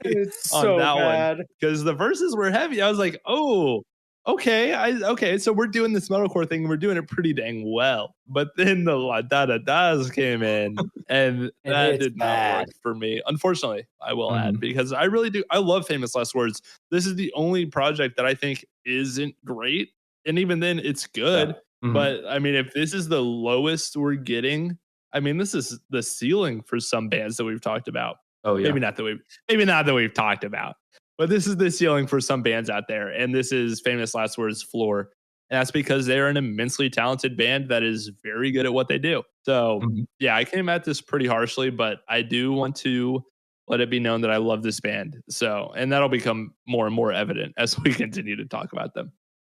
on that one. Because the verses were heavy. I was like, oh, okay, so we're doing this metalcore thing and we're doing it pretty dang well. But then the la da da da's came in and that did not work for me. Unfortunately, I will add, because I really do. I love Famous Last Words. This is the only project that I think isn't great. And even then it's good. Yeah. But I mean, if this is the lowest we're getting, I mean, this is the ceiling for some bands that we've talked about. Oh yeah. Maybe not that we've talked about. But this is the ceiling for some bands out there. And this is Famous Last Words' floor. And that's because they're an immensely talented band that is very good at what they do. So, yeah, I came at this pretty harshly, but I do want to let it be known that I love this band. So, and that'll become more and more evident as we continue to talk about them.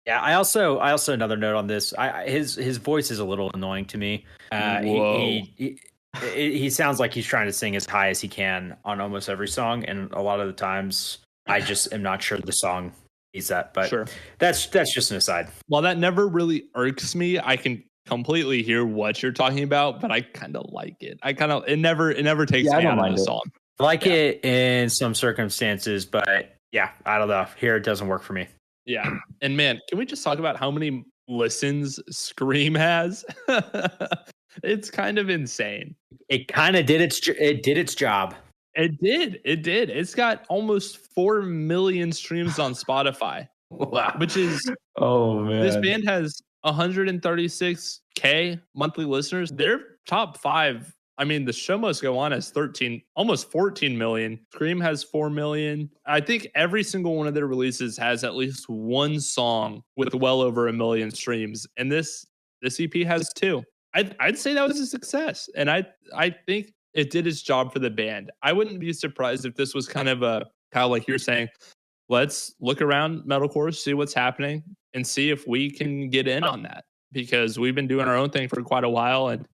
Yeah, I also another note on this. His voice is a little annoying to me. He sounds like he's trying to sing as high as he can on almost every song. And a lot of the times, I just am not sure the song needs that, but Sure. that's just an aside. Well, that never really irks me. I can completely hear what you're talking about, but I kind of like it. It never takes me out of the song. I like it in some circumstances, but yeah, I don't know. Here it doesn't work for me. Yeah. And man, can we just talk about how many listens Scream has? It's kind of insane. It kind of did its job. It did. It's got almost 4 million streams on Spotify. Wow. Which is this band has 136K monthly listeners. Their top 5, I mean, the show must go on as almost 14 million. Scream has 4 million. I think every single one of their releases has at least one song with well over 1 million streams. And this EP has 2. I'd say that was a success. And I think it did its job for the band. I wouldn't be surprised if this was kind of like you're saying, let's look around metalcore, see what's happening, and see if we can get in on that, because we've been doing our own thing for quite a while. And,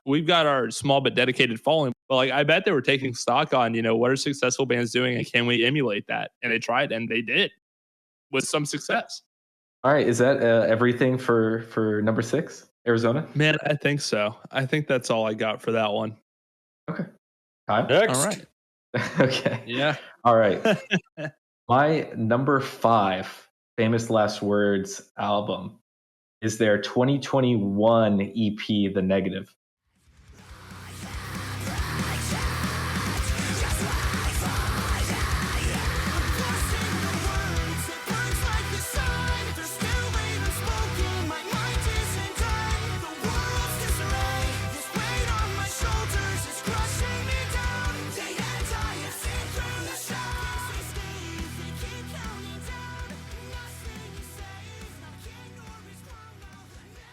we've got our small but dedicated following, but like, I bet they were taking stock on, what are successful bands doing and can we emulate that? And they tried, and they did with some success. All right. Is that everything for number 6, Arizona? Man, I think so. I think that's all I got for that one. Okay. Time. Next. All right. Okay. Yeah. All right. My number 5 Famous Last Words album is their 2021 EP, The Negative.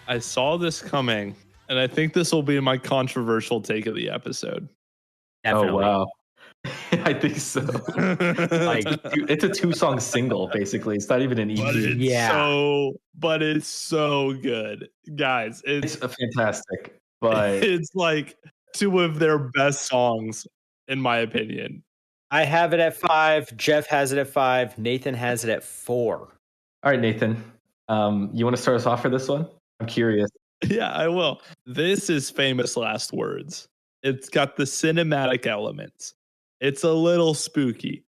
I saw this coming, and I think this will be my controversial take of the episode. Definitely. Oh, wow. I think so. It's a 2-song single, basically. It's not even an EP. But it's so good. Guys, it's fantastic. But it's like 2 of their best songs, in my opinion. I have it at 5. Jeff has it at 5. Nathan has it at 4. All right, Nathan. You want to start us off for this one? I'm curious. Yeah, I will. This is Famous Last Words. It's got the cinematic elements. It's a little spooky.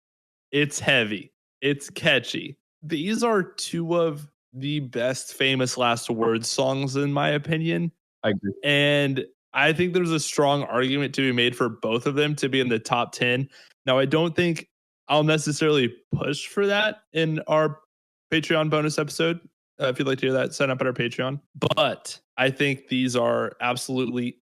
It's heavy. It's catchy. These are 2 of the best Famous Last Words songs, in my opinion. I agree. And I think there's a strong argument to be made for both of them to be in the top 10. Now, I don't think I'll necessarily push for that in our Patreon bonus episode. If you'd like to hear that, sign up at our Patreon. But I think these are absolutely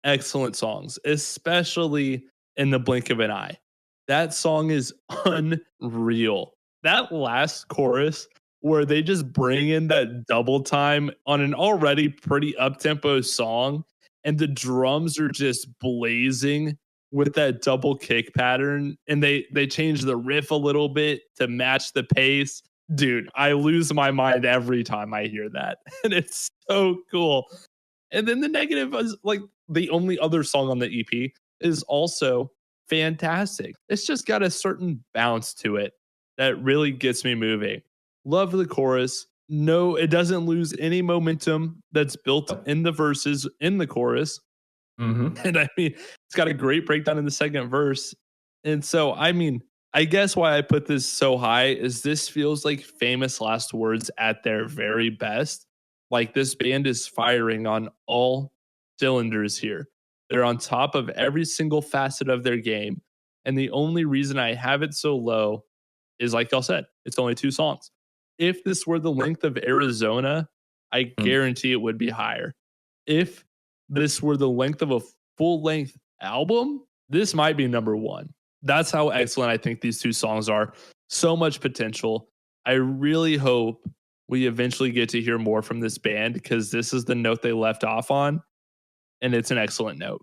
excellent songs, especially in The Blink of an Eye. That song is unreal. That last chorus where they just bring in that double time on an already pretty up-tempo song, and the drums are just blazing with that double kick pattern, and they change the riff a little bit to match the pace. Dude, I lose my mind every time I hear that. And it's so cool. And then The Negative is like the only other song on the EP is also fantastic. It's just got a certain bounce to it that really gets me moving. Love the chorus. No, it doesn't lose any momentum that's built in the verses in the chorus. Mm-hmm. And I mean, it's got a great breakdown in the second verse. And so, I mean, I guess why I put this so high is this feels like Famous Last Words at their very best. Like, this band is firing on all cylinders here. They're on top of every single facet of their game. And the only reason I have it so low is, like y'all said, it's only 2 songs. If this were the length of Arizona, I guarantee it would be higher. If this were the length of a full-length album, this might be number 1. That's how excellent I think these 2 songs are. So much potential. I really hope we eventually get to hear more from this band, because this is the note they left off on, and it's an excellent note.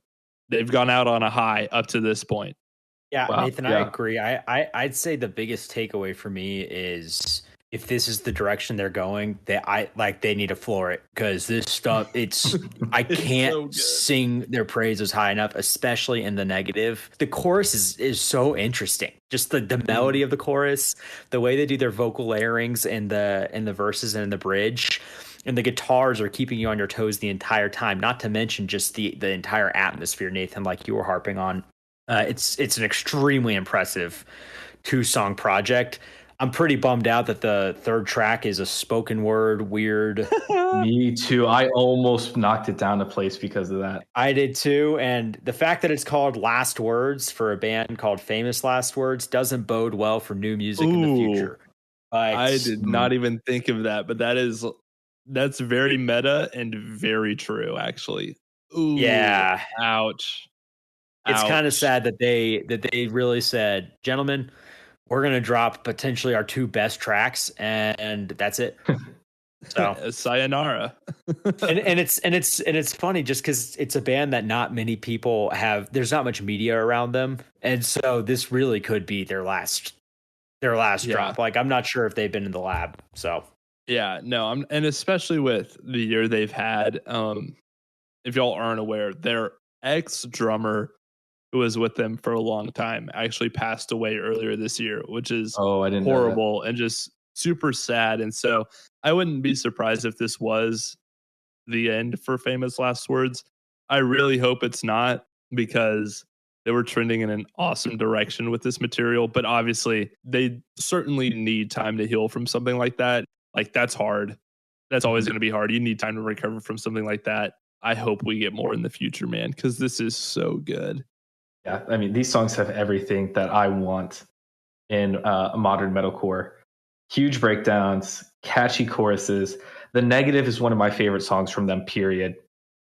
They've gone out on a high up to this point. Yeah, wow. Nathan, yeah. I agree. I'd say the biggest takeaway for me is if this is the direction they're going, they need to floor it, because this stuff, I can't sing their praises high enough, especially in the negative. The chorus is so interesting. Just the melody of the chorus, the way they do their vocal layerings in the verses and in the bridge, and the guitars are keeping you on your toes the entire time. Not to mention just the entire atmosphere, Nathan, like you were harping on. It's an extremely impressive 2-song project. I'm pretty bummed out that the third track is a spoken word weird. Me too. I almost knocked it down a place because of that. I did too. And the fact that it's called Last Words for a band called Famous Last Words doesn't bode well for new music in the future. I did not even think of that, but that's very meta and very true, actually. Ooh, yeah. Ouch. It's kind of sad that they really said, gentlemen, we're going to drop potentially our 2 best tracks, and that's it. So sayonara. and it's funny just because it's a band that not many people have. There's not much media around them, and so this really could be their last drop. Like, I'm not sure if they've been in the lab. So yeah, no, and especially with the year they've had. If y'all aren't aware, their ex drummer, who was with them for a long time, actually passed away earlier this year, which is I didn't horrible and just super sad. And so I wouldn't be surprised if this was the end for Famous Last Words. I really hope it's not, because they were trending in an awesome direction with this material. But obviously, they certainly need time to heal from something like that. Like, that's hard. That's always going to be hard. You need time to recover from something like that. I hope we get more in the future, man, because this is so good. Yeah, I mean, these songs have everything that I want in modern metalcore. Huge breakdowns, catchy choruses. The Negative is one of my favorite songs from them, period.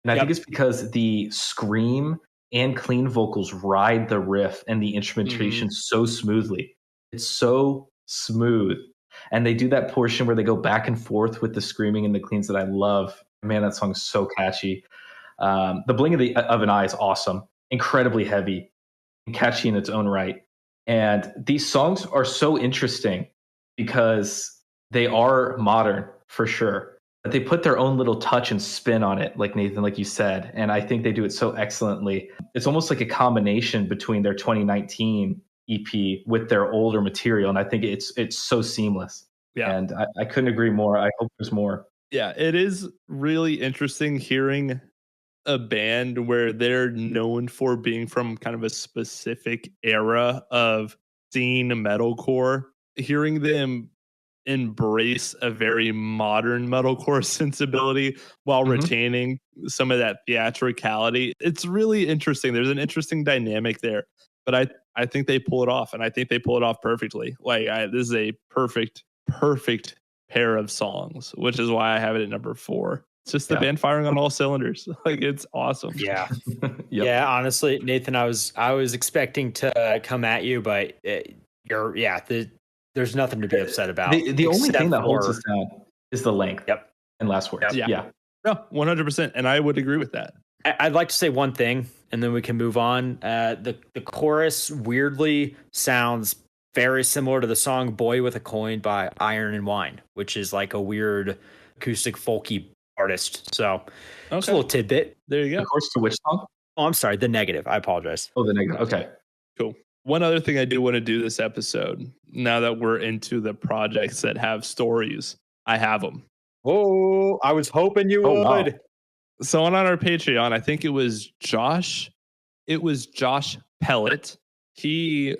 And I think it's because the scream and clean vocals ride the riff and the instrumentation so smoothly. It's so smooth. And they do that portion where they go back and forth with the screaming and the cleans that I love. Man, that song is so catchy. The Bling of an Eye is awesome. Incredibly heavy and catchy in its own right. And these songs are so interesting because they are modern for sure, but they put their own little touch and spin on it, like Nathan, like you said. And I think they do it so excellently. It's almost like a combination between their 2019 EP with their older material. And I think it's so seamless. Yeah. And I couldn't agree more. I hope there's more. Yeah, it is really interesting hearing a band where they're known for being from kind of a specific era of scene metalcore, hearing them embrace a very modern metalcore sensibility while retaining some of that theatricality. It's really interesting. There's an interesting dynamic there, but I think they pull it off, and I think they pull it off perfectly. Like, this is a perfect pair of songs, which is why I have it at number 4. It's just the band firing on all cylinders. Like, it's awesome. Yeah. Yeah, honestly, Nathan, I was expecting to come at you, but there's nothing to be upset about. The only thing that holds us down is the length. Yep. And Last Words. Yep. Yeah. No, 100%. And I would agree with that. I'd like to say one thing, and then we can move on. The chorus weirdly sounds very similar to the song Boy with a Coin by Iron and Wine, which is like a weird acoustic folky artist. So it's a little tidbit. There you go. Of course, to which song? Oh, I'm sorry. The Negative. I apologize. Oh, The Negative. Okay. Cool. One other thing I do want to do this episode, now that we're into the projects that have stories, I have them. Oh, I was hoping you would. Wow. So on our Patreon, I think it was Josh Pellet. He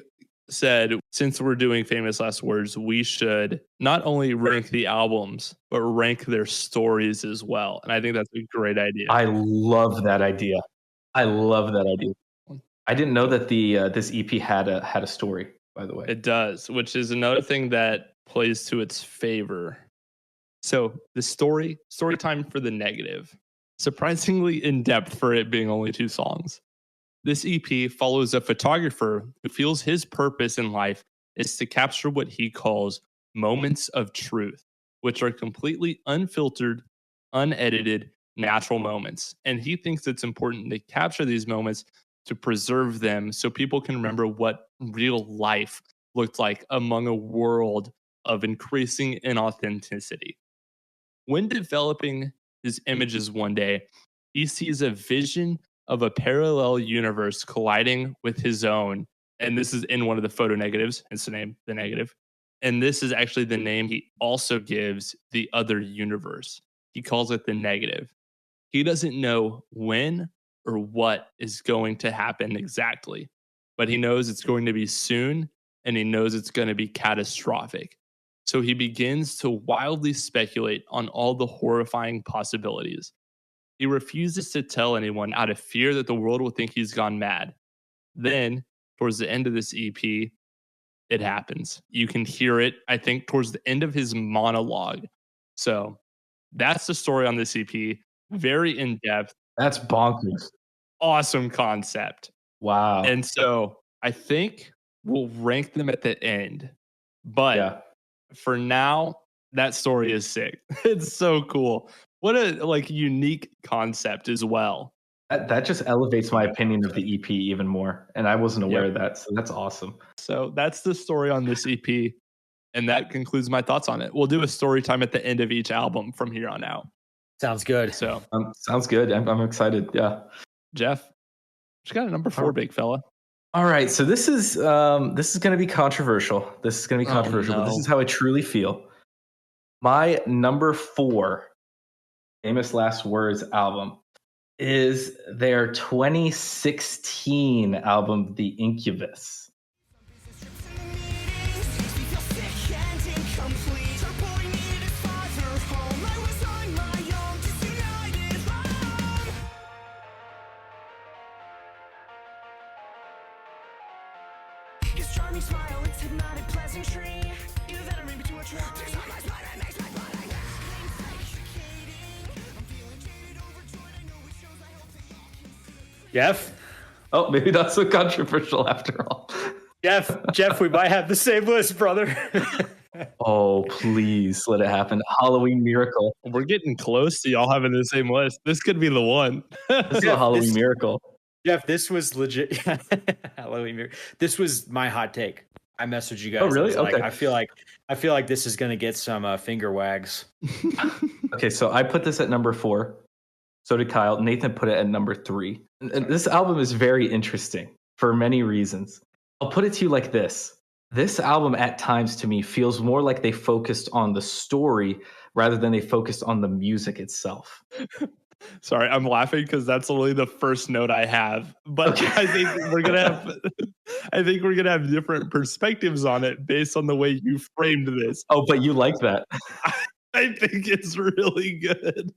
said, since we're doing Famous Last Words, we should not only rank the albums, but rank their stories as well. And I think that's a great idea. I love that idea. I didn't know that this EP had a story, by the way. It does, which is another thing that plays to its favor. So the story time for The Negative. Surprisingly in depth for it being only 2 songs. This EP follows a photographer who feels his purpose in life is to capture what he calls moments of truth, which are completely unfiltered, unedited, natural moments. And he thinks it's important to capture these moments to preserve them so people can remember what real life looked like among a world of increasing inauthenticity. When developing his images one day, he sees a vision of a parallel universe colliding with his own. And this is in one of the photo negatives, hence the name, the negative. And this is actually the name he also gives the other universe. He calls it the negative. He doesn't know when or what is going to happen exactly, but he knows it's going to be soon and he knows it's going to be catastrophic. So he begins to wildly speculate on all the horrifying possibilities. He refuses to tell anyone out of fear that the world will think he's gone mad. Then, towards the end of this EP, it happens. You can hear it, I think, towards the end of his monologue. So that's the story on this EP. Very in depth. That's bonkers. Awesome concept. Wow. And so I think we'll rank them at the end. But for now, that story is sick. It's so cool. What a unique concept as well. That just elevates my opinion of the EP even more. And I wasn't aware of that. So that's awesome. So that's the story on this EP. And that concludes my thoughts on it. We'll do a story time at the end of each album from here on out. Sounds good. So sounds good. I'm excited. Yeah. Jeff, you got a number 4, big fella. All right. So this is going to be controversial. But this is how I truly feel. My number 4 Famous Last Words album is their 2016 album, The Incubus. Jeff? Oh, maybe not so controversial after all. Jeff, we might have the same list, brother. Oh, please let it happen. Halloween Miracle. We're getting close to y'all having the same list. This could be the one. This is a Halloween Miracle. Jeff, this was legit. Halloween Miracle. This was my hot take. I messaged you guys. Oh, really? Okay. I feel like this is going to get some finger wags. Okay, so I put this at number 4. So did Kyle. Nathan put it at number 3. And this album is very interesting for many reasons. I'll put it to you like this. This album at times to me feels more like they focused on the story rather than they focused on the music itself. Sorry, I'm laughing because that's literally the first note I have. But okay. I think we're gonna have different perspectives on it based on the way you framed this. Oh, but you like that. I think it's really good.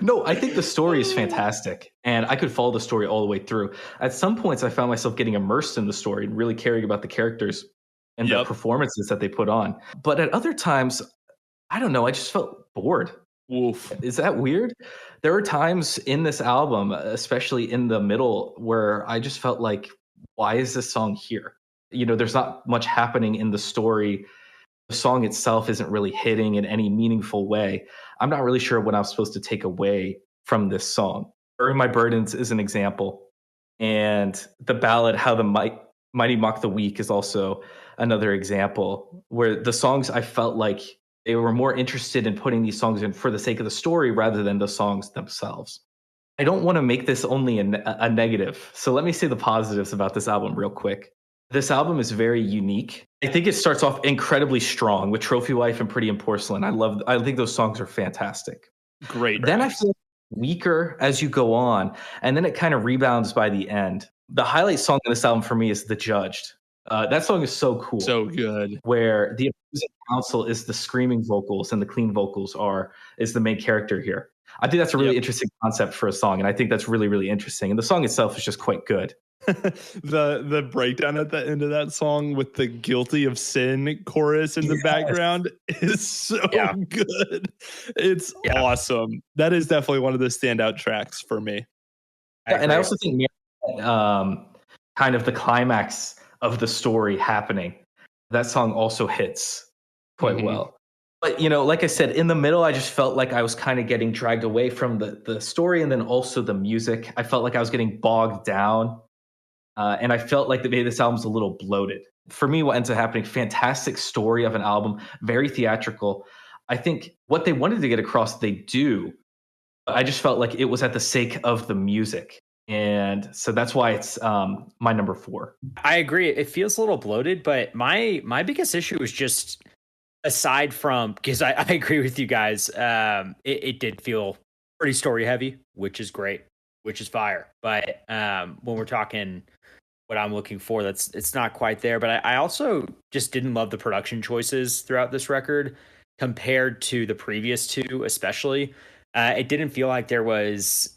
No, I think the story is fantastic, and I could follow the story all the way through. At some points, I found myself getting immersed in the story and really caring about the characters and the performances that they put on. But at other times, I don't know, I just felt bored. Oof. Is that weird? There were times in this album, especially in the middle, where I just felt like, why is this song here? You know, there's not much happening in the story. The song itself isn't really hitting in any meaningful way. I'm not really sure what I'm supposed to take away from this song. Bury My Burdens is an example. And the ballad, How the Mighty Mock the Weak, is also another example, where the songs, I felt like they were more interested in putting these songs in for the sake of the story rather than the songs themselves. I don't want to make this only a negative. So let me say the positives about this album real quick. This album is very unique. I think it starts off incredibly strong with Trophy Wife and Pretty in Porcelain. I think those songs are fantastic. Great. Then I feel weaker as you go on, and then it kind of rebounds by the end. The highlight song in this album for me is The Judged. That song is so cool. So good. Where the opposing counsel is the screaming vocals and the clean vocals is the main character here. I think that's a really interesting concept for a song, and I think that's really, really interesting. And the song itself is just quite good. the breakdown at the end of that song with the Guilty of Sin chorus in the background is so good. It's awesome. That is definitely one of the standout tracks for me. And I also think kind of the climax of the story happening, that song also hits quite well. But, you know, like I said, in the middle, I just felt like I was kind of getting dragged away from the story and then also the music. I felt like I was getting bogged down And I felt like maybe this album's a little bloated. For me, what ends up happening, fantastic story of an album, very theatrical. I think what they wanted to get across, they do. I just felt like it was at the sake of the music. And so that's why it's my number 4. I agree. It feels a little bloated, but my biggest issue is just, aside from, because I agree with you guys, it did feel pretty story heavy, which is great, which is fire. But when we're talking what I'm looking for, it's not quite there. But I also just didn't love the production choices throughout this record compared to the previous two, especially. It didn't feel like there was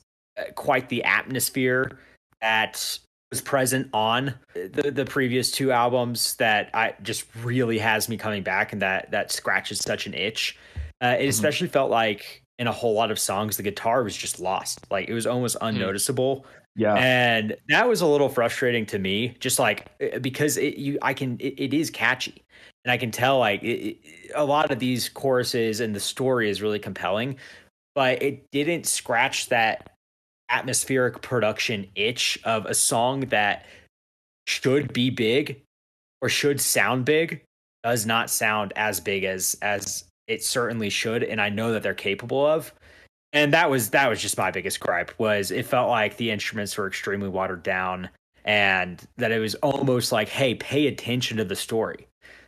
quite the atmosphere that was present on the previous two albums that I just really has me coming back, and that scratches such an itch. It especially felt like in a whole lot of songs the guitar was just lost, like it was almost unnoticeable. Yeah, and that was a little frustrating to me, just like because it is catchy, and I can tell like a lot of these choruses and the story is really compelling, but it didn't scratch that atmospheric production itch of a song that should be big or should sound big, does not sound as big as it certainly should, and I know that they're capable of. And that was just my biggest gripe, was it felt like the instruments were extremely watered down, and that it was almost like, hey, pay attention to the story.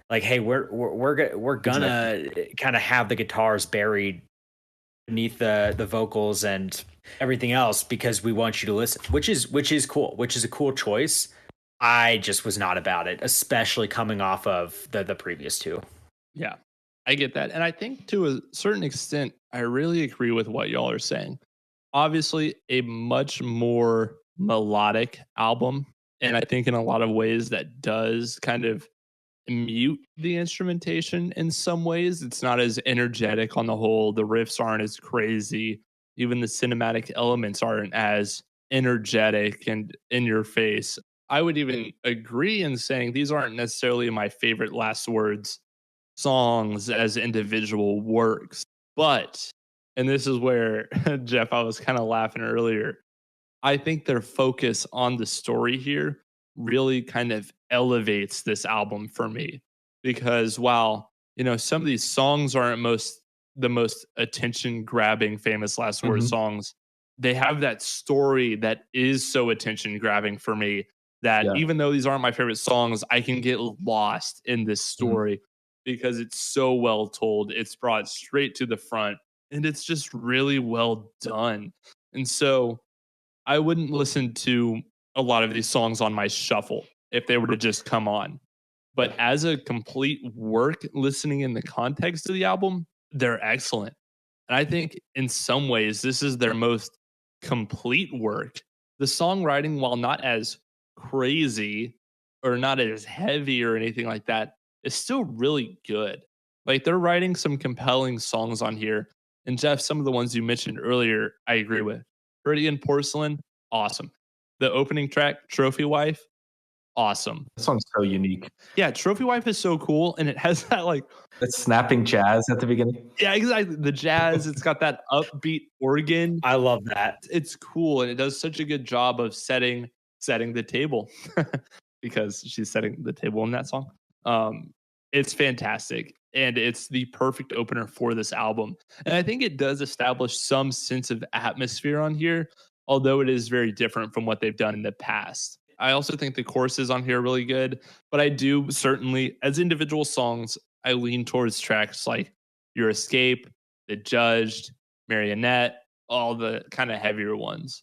Like, hey, we're gonna kind of have the guitars buried beneath the vocals and everything else because we want you to listen, which is cool, which is a cool choice. I just was not about it, especially coming off of the previous two. Yeah, I get that. And I think to a certain extent, I really agree with what y'all are saying. Obviously, a much more melodic album. And I think in a lot of ways that does kind of mute the instrumentation in some ways. It's not as energetic on the whole. The riffs aren't as crazy. Even the cinematic elements aren't as energetic and in your face. I would even agree in saying these aren't necessarily my favorite Last Words songs as individual works. But, and this is where, Jeff, I was kind of laughing earlier, I think their focus on the story here really kind of elevates this album for me. Because while, some of these songs aren't the most attention grabbing famous Last Word songs, they have that story that is so attention grabbing for me that even though these aren't my favorite songs, I can get lost in this story because it's so well told. It's brought straight to the front, and it's just really well done. And so I wouldn't listen to a lot of these songs on my shuffle if they were to just come on. But as a complete work, listening in the context of the album, they're excellent. And I think in some ways, this is their most complete work. The songwriting, while not as crazy or not as heavy or anything like that, is still really good. Like, they're writing some compelling songs on here. And Jeff, some of the ones you mentioned earlier, I agree with. Pretty in Porcelain, awesome. The opening track, Trophy Wife, awesome. That song's so unique. Yeah, Trophy Wife is so cool, and it has that that snapping jazz at the beginning. Yeah, exactly. The jazz, it's got that upbeat organ. I love that. It's cool, and it does such a good job of setting the table because she's setting the table in that song. It's fantastic, and it's the perfect opener for this album. And I think it does establish some sense of atmosphere on here, although it is very different from what they've done in the past. I also think the choruses on here are really good, but I do certainly, as individual songs, I lean towards tracks like Your Escape, The Judged, Marionette, all the kind of heavier ones.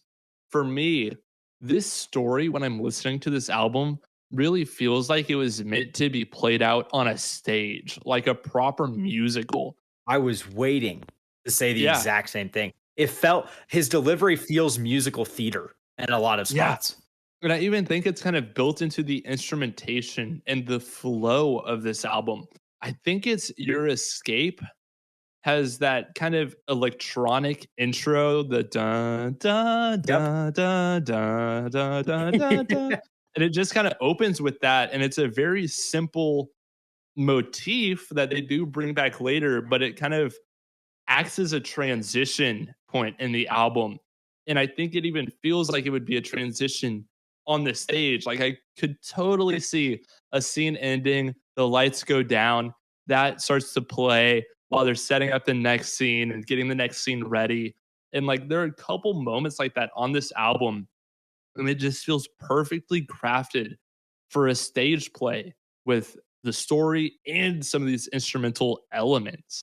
For me, this story, when I'm listening to this album, really feels like it was meant to be played out on a stage, like a proper musical. I was waiting to say the exact same thing. It felt, his delivery feels musical theater in a lot of spots. Yeah. And I even think it's kind of built into the instrumentation and the flow of this album. I think it's Your Escape has that kind of electronic intro, the dun dun dun dun dun dun dun dun dun. And it just kind of opens with that. And it's a very simple motif that they do bring back later, but it kind of acts as a transition point in the album. And I think it even feels like it would be a transition on the stage. Like I could totally see a scene ending, the lights go down, that starts to play while they're setting up the next scene and getting the next scene ready. And like there are a couple moments like that on this album, and it just feels perfectly crafted for a stage play with the story and some of these instrumental elements.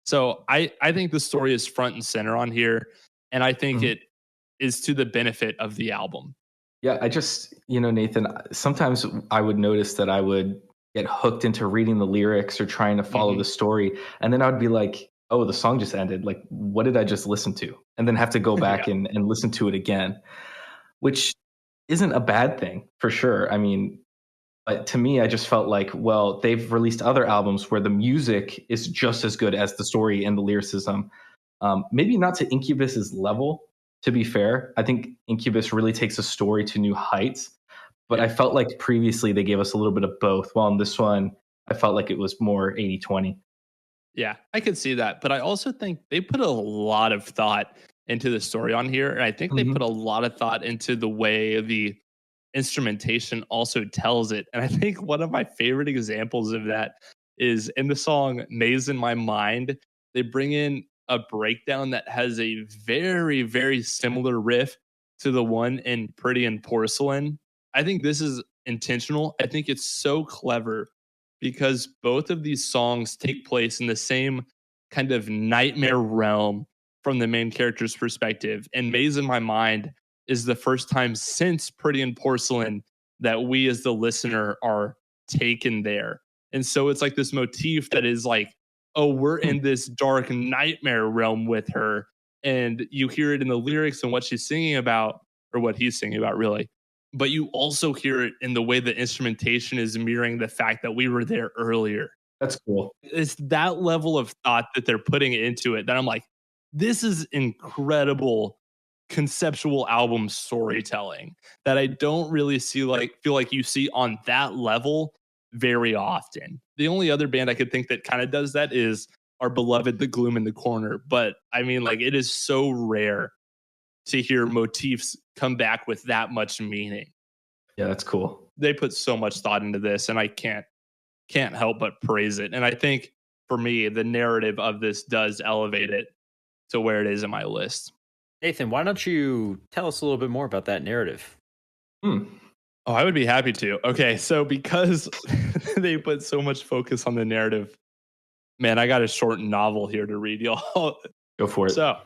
So I think the story is front and center on here, and I think Mhm. it is to the benefit of the album. Yeah, I just, Nathan, sometimes I would notice that I would get hooked into reading the lyrics or trying to follow Mhm. the story. And then I would be like, oh, the song just ended. Like, what did I just listen to? And then have to go back Yeah. and listen to it again, which isn't a bad thing for sure. I mean, but to me, I just felt like, well, they've released other albums where the music is just as good as the story and the lyricism. Maybe not to Incubus's level, to be fair. I think Incubus really takes a story to new heights. But Yeah. I felt like previously they gave us a little bit of both. While in this one, I felt like it was more 80-20. Yeah, I could see that. But I also think they put a lot of thought into the story on here. And I think they put a Mm-hmm. lot of thought into the way the instrumentation also tells it. And I think one of my favorite examples of that is in the song Maze in My Mind. They bring in a breakdown that has a very, very similar riff to the one in Pretty in Porcelain. I think this is intentional. I think it's so clever because both of these songs take place in the same kind of nightmare realm from the main character's perspective. And Maze in My Mind is the first time since Pretty in Porcelain that we as the listener are taken there. And so it's like this motif that is like, oh, we're in this dark nightmare realm with her. And you hear it in the lyrics and what she's singing about, or what he's singing about, really. But you also hear it in the way the instrumentation is mirroring the fact that we were there earlier. That's cool. It's that level of thought that they're putting into it that I'm like, this is incredible conceptual album storytelling that I don't really feel like you see on that level very often. The only other band I could think that kind of does that is our beloved The Gloom in the Corner, but I mean like it is so rare to hear motifs come back with that much meaning. Yeah, that's cool. They put so much thought into this and I can't help but praise it. And I think for me the narrative of this does elevate it to where it is in my list. Nathan, why don't you tell us a little bit more about that narrative? Hmm. Oh, I would be happy to. Okay, so because they put so much focus on the narrative, man, I got a short novel here to read, y'all. Go for it. So,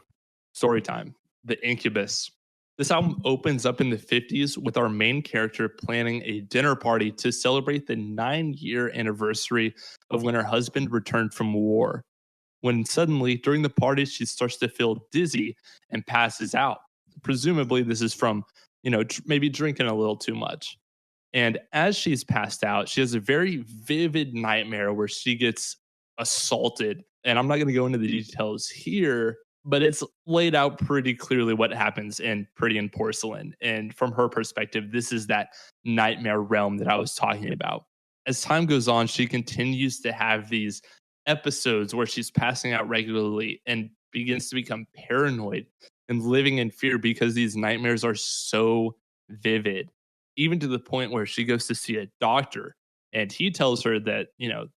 story time. The Incubus. This album opens up in the 50s with our main character planning a dinner party to celebrate the 9-year anniversary of when her husband returned from war. When suddenly, during the party, she starts to feel dizzy and passes out. Presumably, this is from, maybe drinking a little too much. And as she's passed out, she has a very vivid nightmare where she gets assaulted. And I'm not going to go into the details here, but it's laid out pretty clearly what happens in Pretty in Porcelain. And from her perspective, this is that nightmare realm that I was talking about. As time goes on, she continues to have these episodes where she's passing out regularly and begins to become paranoid and living in fear because these nightmares are so vivid, even to the point where she goes to see a doctor and he tells her that,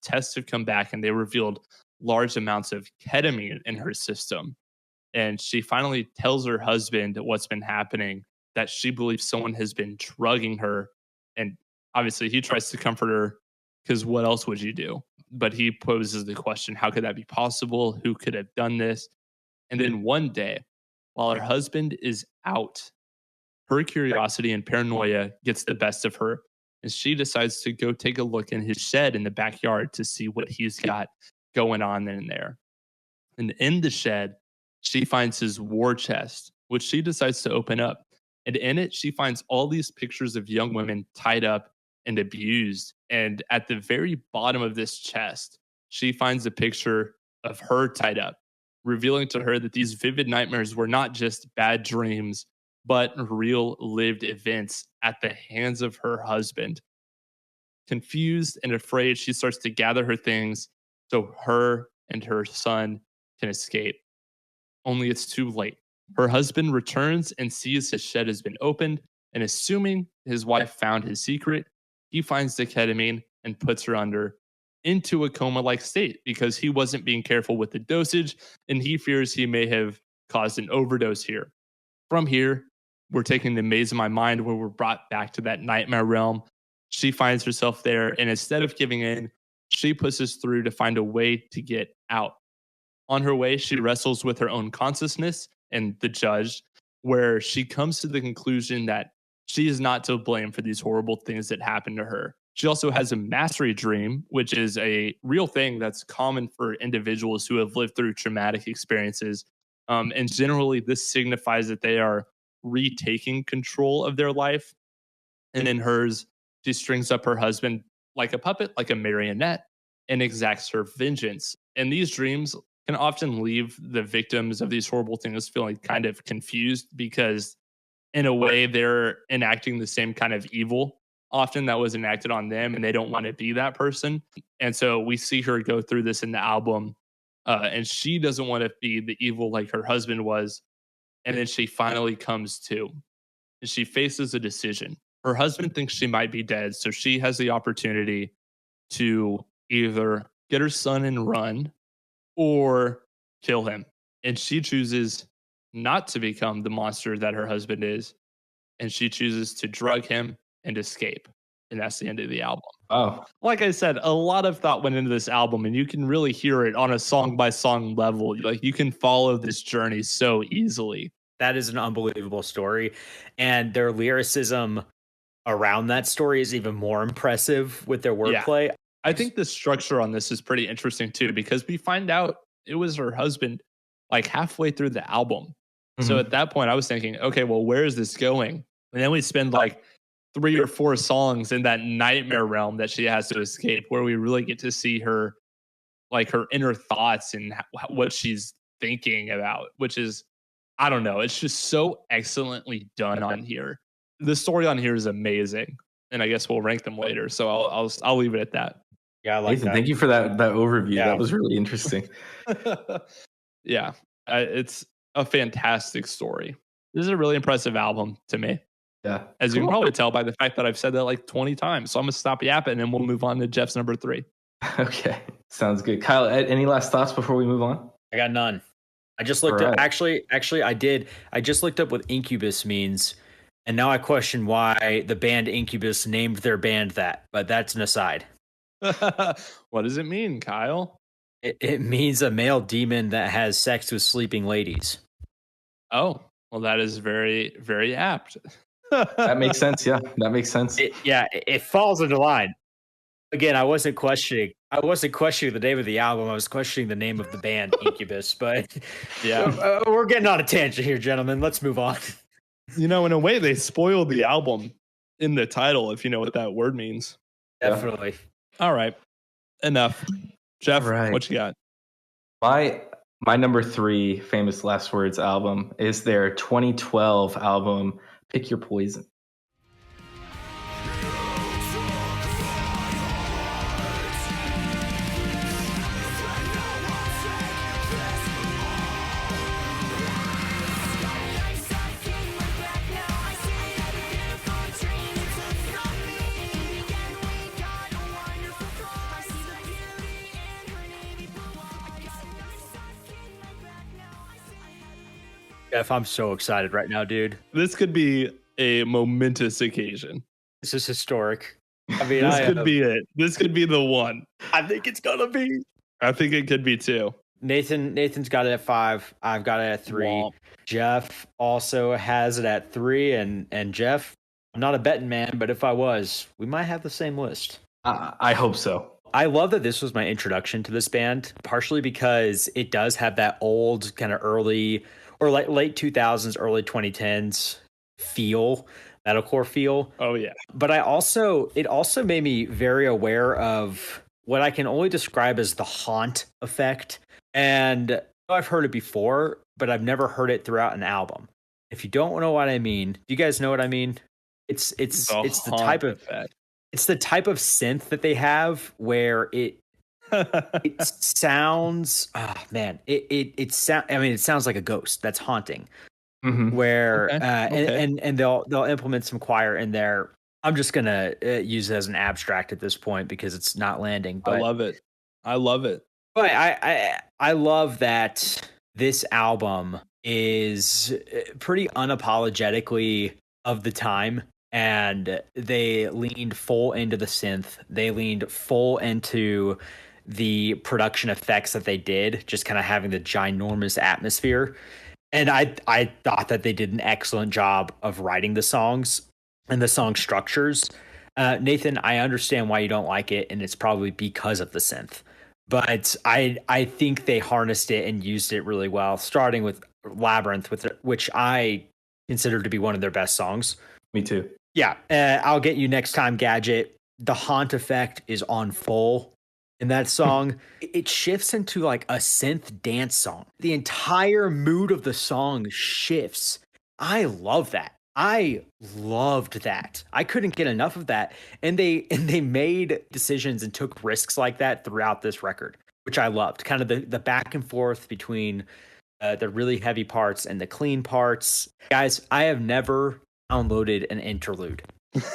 tests have come back and they revealed large amounts of ketamine in her system. And she finally tells her husband what's been happening, that she believes someone has been drugging her. And obviously, he tries to comfort her because what else would you do? But he poses the question, how could that be possible? Who could have done this? And then one day, while her husband is out, her curiosity and paranoia gets the best of her, and she decides to go take a look in his shed in the backyard to see what he's got going on in there. And in the shed, she finds his war chest, which she decides to open up. And in it, she finds all these pictures of young women tied up and abused. And at the very bottom of this chest, she finds a picture of her tied up, revealing to her that these vivid nightmares were not just bad dreams, but real lived events at the hands of her husband. Confused and afraid, she starts to gather her things so her and her son can escape. Only it's too late. Her husband returns and sees his shed has been opened And assuming his wife found his secret, he finds the ketamine and puts her into a coma-like state because he wasn't being careful with the dosage, and he fears he may have caused an overdose here. From here, we're taking the maze of my mind where we're brought back to that nightmare realm. She finds herself there, and instead of giving in, she pushes through to find a way to get out. On her way, she wrestles with her own consciousness and the judge, where she comes to the conclusion that she is not to blame for these horrible things that happened to her. She also has a mastery dream, which is a real thing that's common for individuals who have lived through traumatic experiences. And generally, this signifies that they are retaking control of their life. And in hers, she strings up her husband like a puppet, like a marionette, and exacts her vengeance. And these dreams can often leave the victims of these horrible things feeling kind of confused because, in a way, they're enacting the same kind of evil often that was enacted on them, and they don't want to be that person. And so we see her go through this in the album, and she doesn't want to be the evil like her husband was. And then she finally comes to, and she faces a decision. Her husband thinks she might be dead, so she has the opportunity to either get her son and run or kill him. And she chooses not to become the monster that her husband is, and she chooses to drug him and escape. And that's the end of the album. Oh, Like I said, a lot of thought went into this album, and you can really hear it on a song by song level. Like, you can follow this journey so easily. That is an unbelievable story. And their lyricism around that story is even more impressive with their wordplay. I think the structure on this is pretty interesting too, because we find out it was her husband like halfway through the album. So at that point I was thinking, okay, well, where is this going? And then we spend like 3 or 4 songs in that nightmare realm that she has to escape, where we really get to see her, like, her inner thoughts and what she's thinking about, which is, I don't know, it's just so excellently done on here. The story on here is amazing, and I guess we'll rank them later. So I'll leave it at that. Yeah, I like Nathan, that. thank you for that overview. Yeah. That was really interesting. Yeah, it's a fantastic story. This is a really impressive album to me. Yeah. As you can probably tell by the fact that I've said that like 20 times. So I'm going to stop yapping and we'll move on to Jeff's number 3. Okay. Sounds good. Kyle, any last thoughts before we move on? I got none. I just looked All up. right. Actually, I did. I just looked up what Incubus means, and now I question why the band Incubus named their band that. But that's an aside. What does it mean, Kyle? It means a male demon that has sex with sleeping ladies. Oh, well, that is very, very apt. That makes sense. Yeah, that makes sense. It falls into line. Again, I wasn't questioning the name of the album. I was questioning the name of the band, Incubus. But yeah, we're getting on a tangent here, gentlemen. Let's move on. You know, in a way, they spoiled the album in the title, if you know what that word means. Definitely. All right, enough. Jeff, Right. What you got? My number 3 Famous Last Words album is their 2012 album, Pick Your Poison. Jeff, I'm so excited right now, dude. This could be a momentous occasion. This is historic. I mean, This could be it. This could be the one. I think it's gonna be. I think it could be too. Nathan's got it at 5. I've got it at 3. Womp. Jeff also has it at 3, and Jeff, I'm not a betting man, but if I was, we might have the same list. I hope so. I love that this was my introduction to this band, partially because it does have that old kind of early or like late 2000s, early 2010s feel, metalcore feel. Oh yeah. But it also made me very aware of what I can only describe as the haunt effect. And I've heard it before, but I've never heard it throughout an album. If you don't know what I mean, do you guys know what I mean? It's the type of effect. It's the type of synth that they have where it sounds, it sounds like a ghost that's haunting. where Okay. and they'll implement some choir in there. I'm just gonna use it as an abstract at this point because it's not landing. I love it. I love it. But I love that this album is pretty unapologetically of the time, and they leaned full into the synth. They leaned full into the production effects that they did, just kind of having the ginormous atmosphere. And I thought that they did an excellent job of writing the songs and the song structures. Nathan, I understand why you don't like it, and it's probably because of the synth. But I think they harnessed it and used it really well, starting with Labyrinth, which I consider to be one of their best songs. Me too. Yeah, I'll Get You Next Time, Gadget. The haunt effect is on full in that song. It shifts into like a synth dance song. The entire mood of the song shifts. I love that. I loved that. I couldn't get enough of that. And they made decisions and took risks like that throughout this record, which I loved. Kind of the back and forth between the really heavy parts and the clean parts. Guys, I have never downloaded an interlude.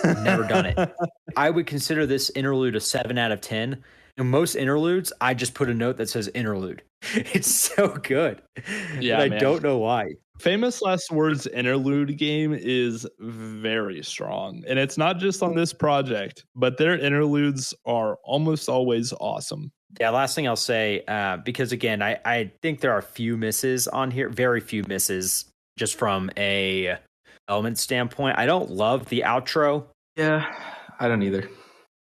Never done it. I would consider this interlude a 7 out of 10. And most interludes, I just put a note that says interlude. It's so good. Yeah, and I don't know why. Famous Last Words interlude game is very strong. And it's not just on this project, but their interludes are almost always awesome. Yeah, last thing I'll say, because again, I think there are a few misses on here, very few misses, just from a element standpoint. I don't love the outro. Yeah, I don't either.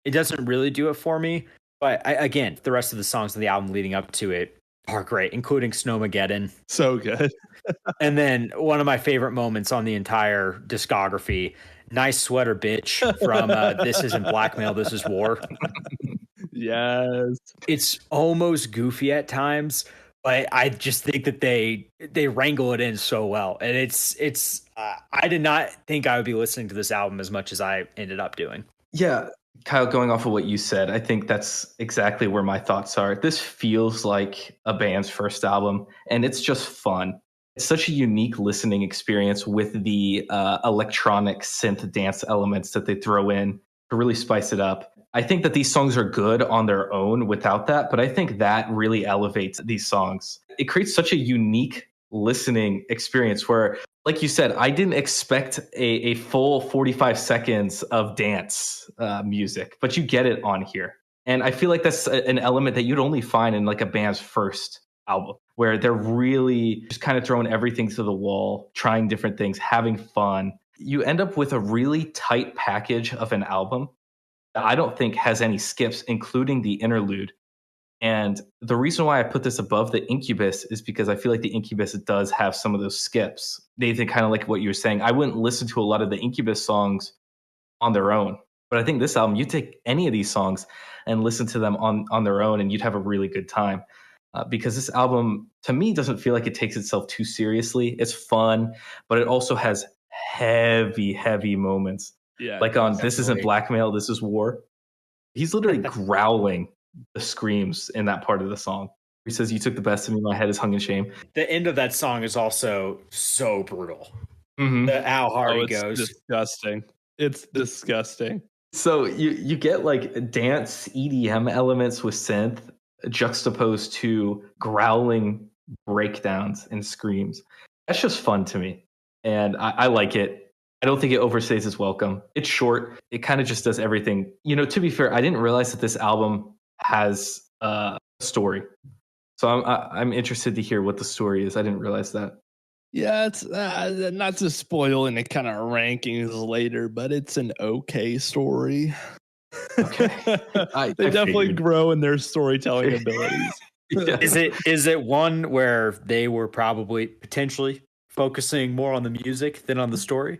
It doesn't really do it for me. But again, the rest of the songs on the album leading up to it are great, including Snowmageddon. So good. And then one of my favorite moments on the entire discography, Nice Sweater Bitch from This Isn't Blackmail, This Is War. Yes. It's almost goofy at times, but I just think that they wrangle it in so well. And it's I did not think I would be listening to this album as much as I ended up doing. Yeah. Kyle, going off of what you said, I think that's exactly where my thoughts are. This feels like a band's first album, and it's just fun. It's such a unique listening experience with the electronic synth dance elements that they throw in to really spice it up. I think that these songs are good on their own without that, but I think that really elevates these songs. It creates such a unique listening experience where, like you said, I didn't expect a full 45 seconds of dance music, but you get it on here. And I feel like that's an element that you'd only find in like a band's first album, where they're really just kind of throwing everything to the wall, trying different things, having fun. You end up with a really tight package of an album that I don't think has any skips, including the interlude. And the reason why I put this above the Incubus is because I feel like the Incubus does have some of those skips. Nathan, kind of like what you were saying, I wouldn't listen to a lot of the Incubus songs on their own. But I think this album, you take any of these songs and listen to them on their own, and you'd have a really good time. Because this album, to me, doesn't feel like it takes itself too seriously. It's fun, but it also has heavy, heavy moments. Yeah, like on This Isn't Blackmail, This Is War. He's literally growling the screams in that part of the song. He says, "You took the best of me, my head is hung in shame." The end of that song is also so brutal. Mm-hmm. How hard he goes. Disgusting. It's disgusting. So you get like dance EDM elements with synth juxtaposed to growling breakdowns and screams. That's just fun to me. And I like it. I don't think it overstays its welcome. It's short. It kind of just does everything. You know, to be fair, I didn't realize that this album has a story. So I'm interested to hear what the story is. I didn't realize that. Yeah, it's not to spoil any kind of rankings later, but it's an okay story. Okay. They definitely grow in their storytelling abilities. Yeah. Is it one where they were probably potentially focusing more on the music than on the story?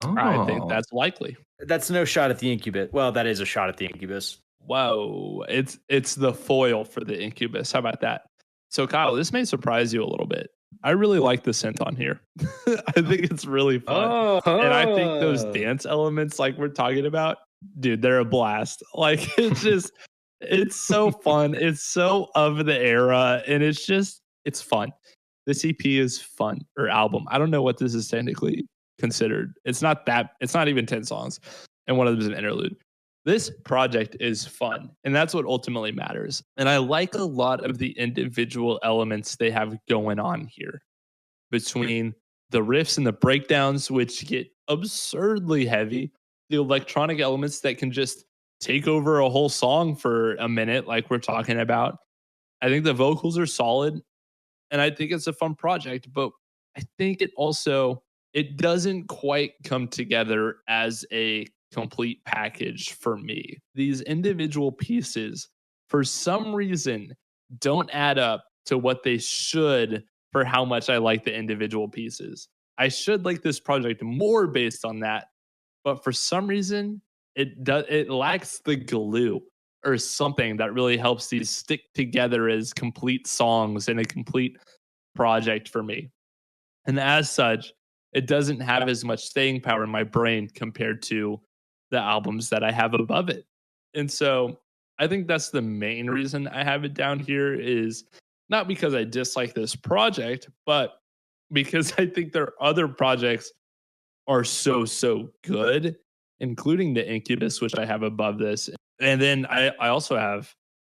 Oh. I think that's likely. That's no shot at the Incubus. Well, that is a shot at the Incubus. Whoa, it's the foil for the Incubus. How about that? So Kyle, this may surprise you a little bit. I really like the synth on here. I think it's really fun. And I think those dance elements like we're talking about, dude, they're a blast. Like it's so fun. It's so of the era, and it's fun. This EP is fun, or album. I don't know what this is technically considered. It's not even 10 songs, and one of them is an interlude. This project is fun, and that's what ultimately matters. And I like a lot of the individual elements they have going on here, between the riffs and the breakdowns, which get absurdly heavy, the electronic elements that can just take over a whole song for a minute, like we're talking about. I think the vocals are solid, and I think it's a fun project, but I think it doesn't quite come together as a complete package for me. These individual pieces, for some reason, don't add up to what they should for how much I like the individual pieces. I should like this project more based on that, but for some reason, it lacks the glue or something that really helps these stick together as complete songs and a complete project for me. And as such, it doesn't have as much staying power in my brain compared to the albums that I have above it. And so I think that's the main reason I have it down here, is not because I dislike this project, but because I think their other projects are so good, including the Incubus, which I have above this. And then I also have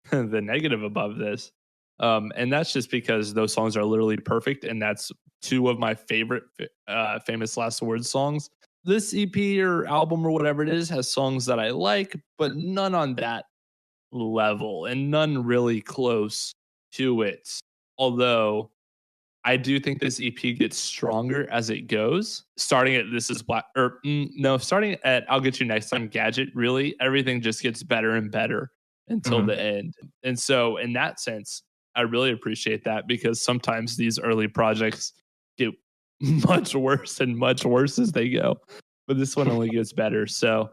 the negative above this. And that's just because those songs are literally perfect. And that's two of my favorite Famous Last Words songs. This EP or album or whatever it is has songs that I like, but none on that level and none really close to it. Although I do think this EP gets stronger as it goes. Starting at This Is Black, starting at I'll Get You Next Time, Gadget, really, everything just gets better and better until the end. And so in that sense, I really appreciate that, because sometimes these early projects get much worse and much worse as they go. But this one only gets better. So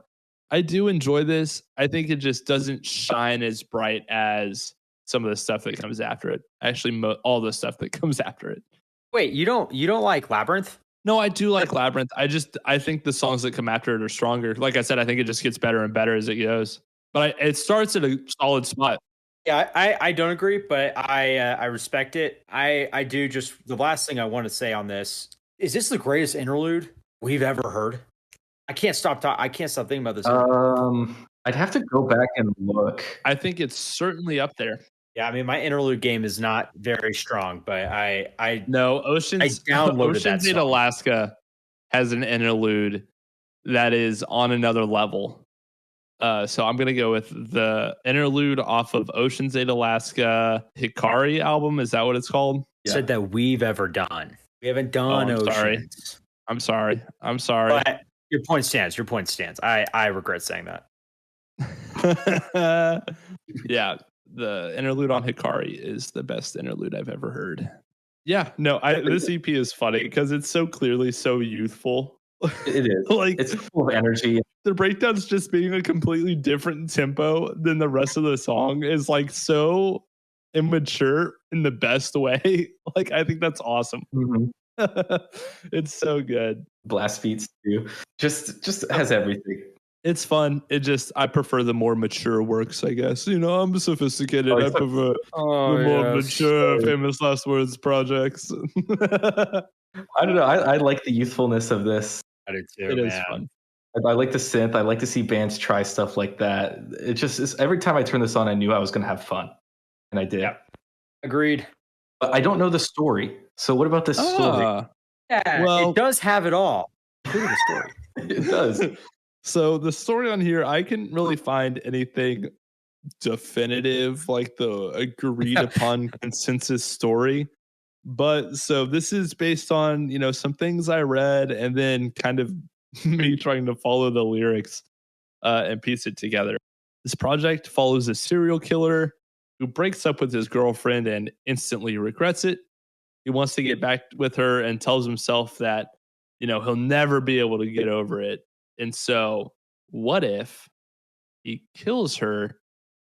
I do enjoy this. I think it just doesn't shine as bright as some of the stuff that comes after it. Actually, all the stuff that comes after it. Wait, you don't like Labyrinth? No, I do like Labyrinth. I think the songs that come after it are stronger. Like I said, I think it just gets better and better as it goes. But it starts at a solid spot. Yeah, I don't agree, but I respect it. I do. Just the last thing I want to say on this is the greatest interlude we've ever heard? I can't stop thinking about this. I'd have to go back and look. I think it's certainly up there. Yeah, I mean, my interlude game is not very strong, but I no Ocean's 8 Alaska has an interlude that is on another level. So I'm gonna go with the interlude off of Ocean's 8 Alaska Hikari album. Is that what it's called? Yeah. Said that we've ever done. We haven't done Oceans. I'm sorry. But your point stands. I regret saying that. Yeah, the interlude on Hikari is the best interlude I've ever heard. Yeah, no, this EP is funny because it's so clearly so youthful. It is. Like, it's full of energy. The breakdowns just being a completely different tempo than the rest of the song is like so immature in the best way. Like, I think that's awesome. It's so good. Blast beats too. Just has everything. It's fun. I prefer the more mature works, I guess. You know, I'm sophisticated. I prefer the more mature Famous Last Words projects. I don't know. I like the youthfulness of this. I do too. It is fun. I like the synth. I like to see bands try stuff like that. Every time I turn this on, I knew I was going to have fun. And I did. Yeah. Agreed. But I don't know the story. So what about this story? Yeah, well, it does have it all, including the story. It does. So the story on here, I couldn't really find anything definitive, like the agreed upon consensus story. But so this is based on, some things I read and then kind of me trying to follow the lyrics and piece it together. This project follows a serial killer who breaks up with his girlfriend and instantly regrets it. He wants to get back with her and tells himself that, he'll never be able to get over it. And so what if he kills her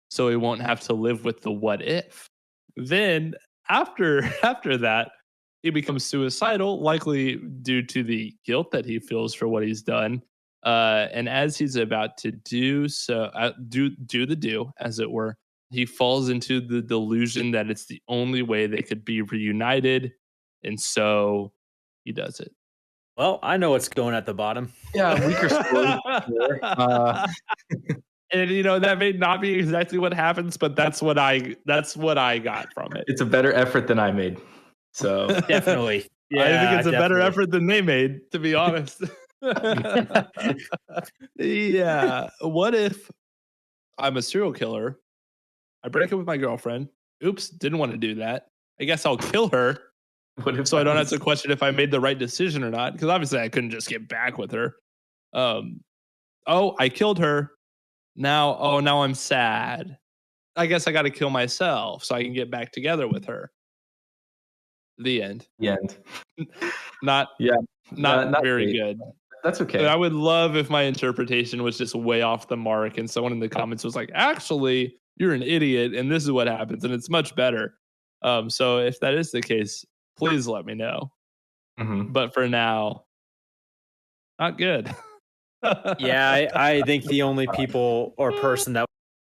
so he won't have to live with the what if? Then after that, he becomes suicidal, likely due to the guilt that he feels for what he's done. And as he's about to do so, as it were, he falls into the delusion that it's the only way they could be reunited. And so he does it. Well, I know what's going at the bottom. Yeah, weaker score. And you know, that may not be exactly what happens, but that's what I got from it. It's a better effort than I made. So Definitely. Yeah, I think it's a better effort than they made, to be honest. Yeah. What if I'm a serial killer? I break up with my girlfriend. Oops, didn't want to do that. I guess I'll kill her. So I don't have to question if I made the right decision or not. Because obviously I couldn't just get back with her. I killed her. Now I'm sad. I guess I got to kill myself so I can get back together with her. The end. The end. Not very good. That's okay. But I would love if my interpretation was just way off the mark and someone in the comments was like, actually, you're an idiot and this is what happens and it's much better. So if that is the case, please let me know. Mm-hmm. But for now, not good. Yeah, I think the only people or person that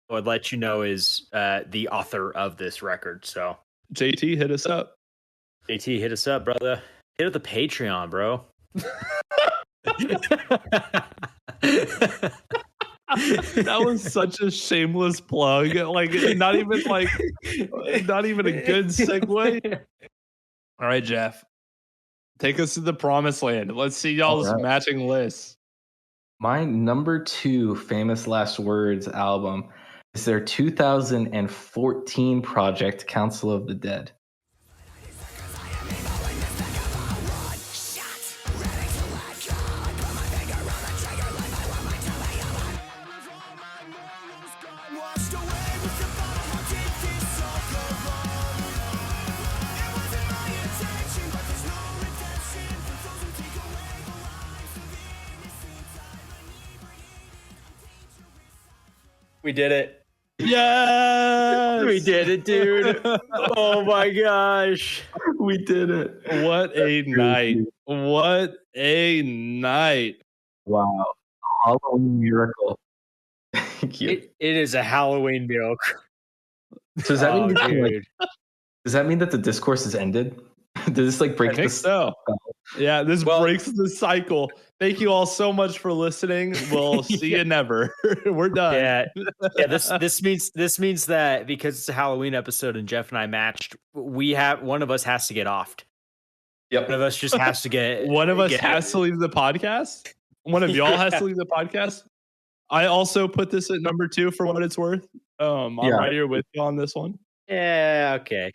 would let you know is the author of this record. So JT, hit us up. JT, hit us up, brother. Hit up the Patreon, bro. That was such a shameless plug. Like not even a good segue. All right, Jeff. Take us to the promised land. Let's see y'all's matching lists. My number 2 famous last words album is their 2014 project, Council of the Dead. We did it. Yes! We did it, dude. Oh my gosh. We did it. What a night. What a night. Wow. Halloween miracle. Thank you. It is a Halloween miracle. So does that mean that the discourse has ended? Does this break the so? Yeah, this breaks the cycle. Thank you all so much for listening. We'll see you never. We're done. Yeah. This means that because it's a Halloween episode and Jeff and I matched, one of us has to get offed. Yep. One of us just has to get. One of us has to leave the podcast. One of y'all has to leave the podcast. I also put this at number 2 for what it's worth. I'm right here with you on this one. Yeah. Okay.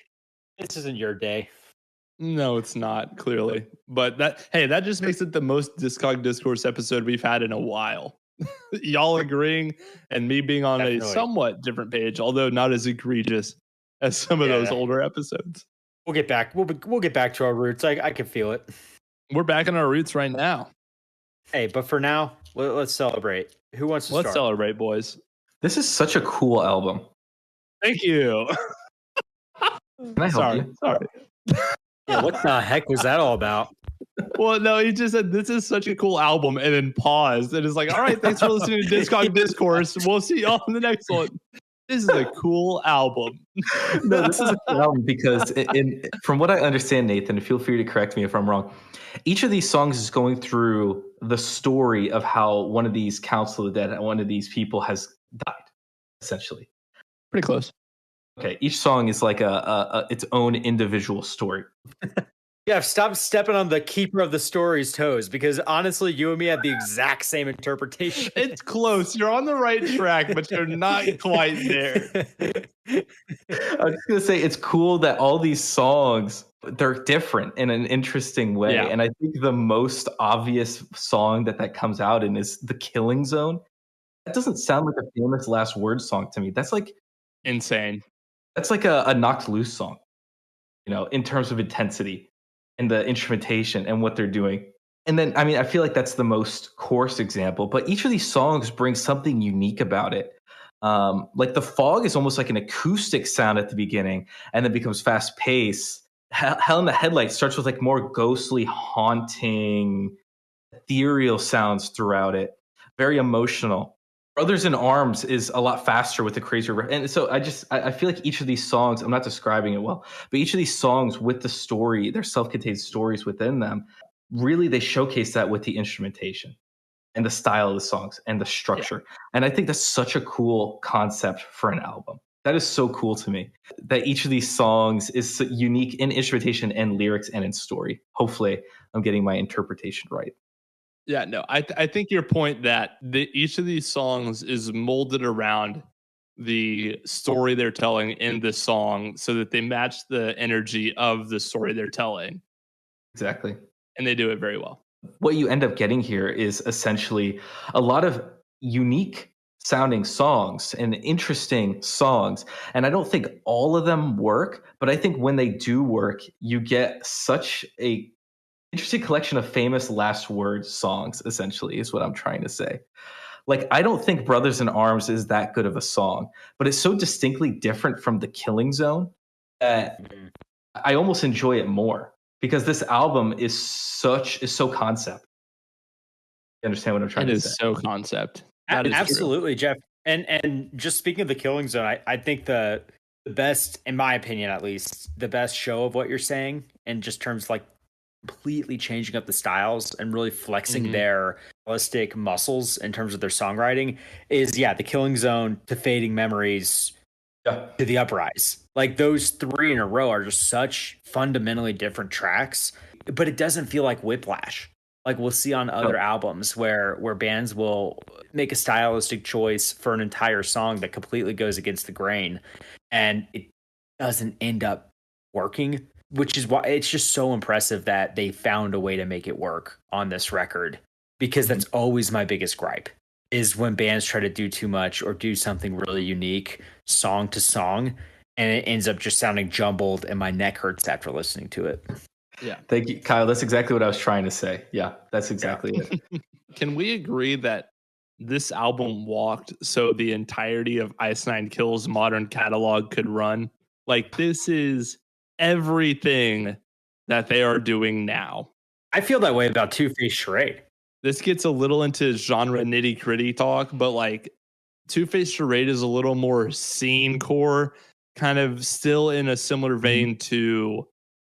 This isn't your day. No, it's not, clearly. But that just makes it the most Discourse episode we've had in a while. Y'all agreeing and me being on a somewhat different page, although not as egregious as some of those older episodes. We'll get back. We'll get back to our roots. I can feel it. We're back in our roots right now. Hey, but for now, let's celebrate. Who wants to start? Let's celebrate, boys. This is such a cool album. Thank you. Can I help you? Sorry. Yeah, what the heck was that all about? Well, no, he just said this is such a cool album and then paused and is like, all right, thanks for listening to Discourse. We'll see y'all in the next one. This is a cool album. No, this is a cool album because from what I understand, Nathan, feel free to correct me if I'm wrong. Each of these songs is going through the story of how one of these Council of the Dead, one of these people has died, essentially. Pretty close. Okay, each song is like its own individual story. Yeah, stop stepping on the keeper of the story's toes because honestly, you and me had the exact same interpretation. It's close. You're on the right track, but you're not quite there. I was just going to say it's cool that all these songs, they're different in an interesting way. Yeah. And I think the most obvious song that comes out in is The Killing Zone. That doesn't sound like a famous last word song to me. That's like insane. That's like a Knocked Loose song, in terms of intensity and the instrumentation and what they're doing. And then, I feel like that's the most coarse example, but each of these songs brings something unique about it. Like The Fog is almost like an acoustic sound at the beginning and then becomes fast paced. Hell in the Headlights starts with like more ghostly, haunting, ethereal sounds throughout it. Very emotional. Brothers in Arms is a lot faster with the crazier, and so I feel like each of these songs, I'm not describing it well, but each of these songs with the story, their self-contained stories within them, really they showcase that with the instrumentation and the style of the songs and the structure. Yeah. And I think that's such a cool concept for an album. That is so cool to me, that each of these songs is unique in instrumentation and lyrics and in story. Hopefully I'm getting my interpretation right. Yeah, no, I think your point that each of these songs is molded around the story they're telling in the song so that they match the energy of the story they're telling. Exactly. And they do it very well. What you end up getting here is essentially a lot of unique sounding songs and interesting songs. And I don't think all of them work, but I think when they do work, you get such a interesting collection of famous last word songs, essentially, is what I'm trying to say. Like, I don't think Brothers in Arms is that good of a song, but it's so distinctly different from The Killing Zone that I almost enjoy it more, because this album is so concept. You understand what I'm trying to say? It is so concept. Absolutely, true. Jeff. And just speaking of The Killing Zone, I think the best, in my opinion at least, the best show of what you're saying, in just terms like completely changing up the styles and really flexing their stylistic muscles in terms of their songwriting, is The Killing Zone to Fading Memories to The Uprise. Like, those three in a row are just such fundamentally different tracks, but it doesn't feel like whiplash. Like we'll see on other albums where bands will make a stylistic choice for an entire song that completely goes against the grain, and it doesn't end up working, which is why it's just so impressive that they found a way to make it work on this record, because that's always my biggest gripe, is when bands try to do too much or do something really unique song to song, and it ends up just sounding jumbled and my neck hurts after listening to it. Yeah. Thank you, Kyle. That's exactly what I was trying to say. Yeah, that's exactly it. Can we agree that this album walked so the entirety of Ice Nine Kills' modern catalog could run? Like, this is everything that they are doing now. I feel that way about Two-Faced Charade. This gets a little into genre nitty-gritty talk, but like Two-Faced Charade is a little more scene core, kind of still in a similar vein to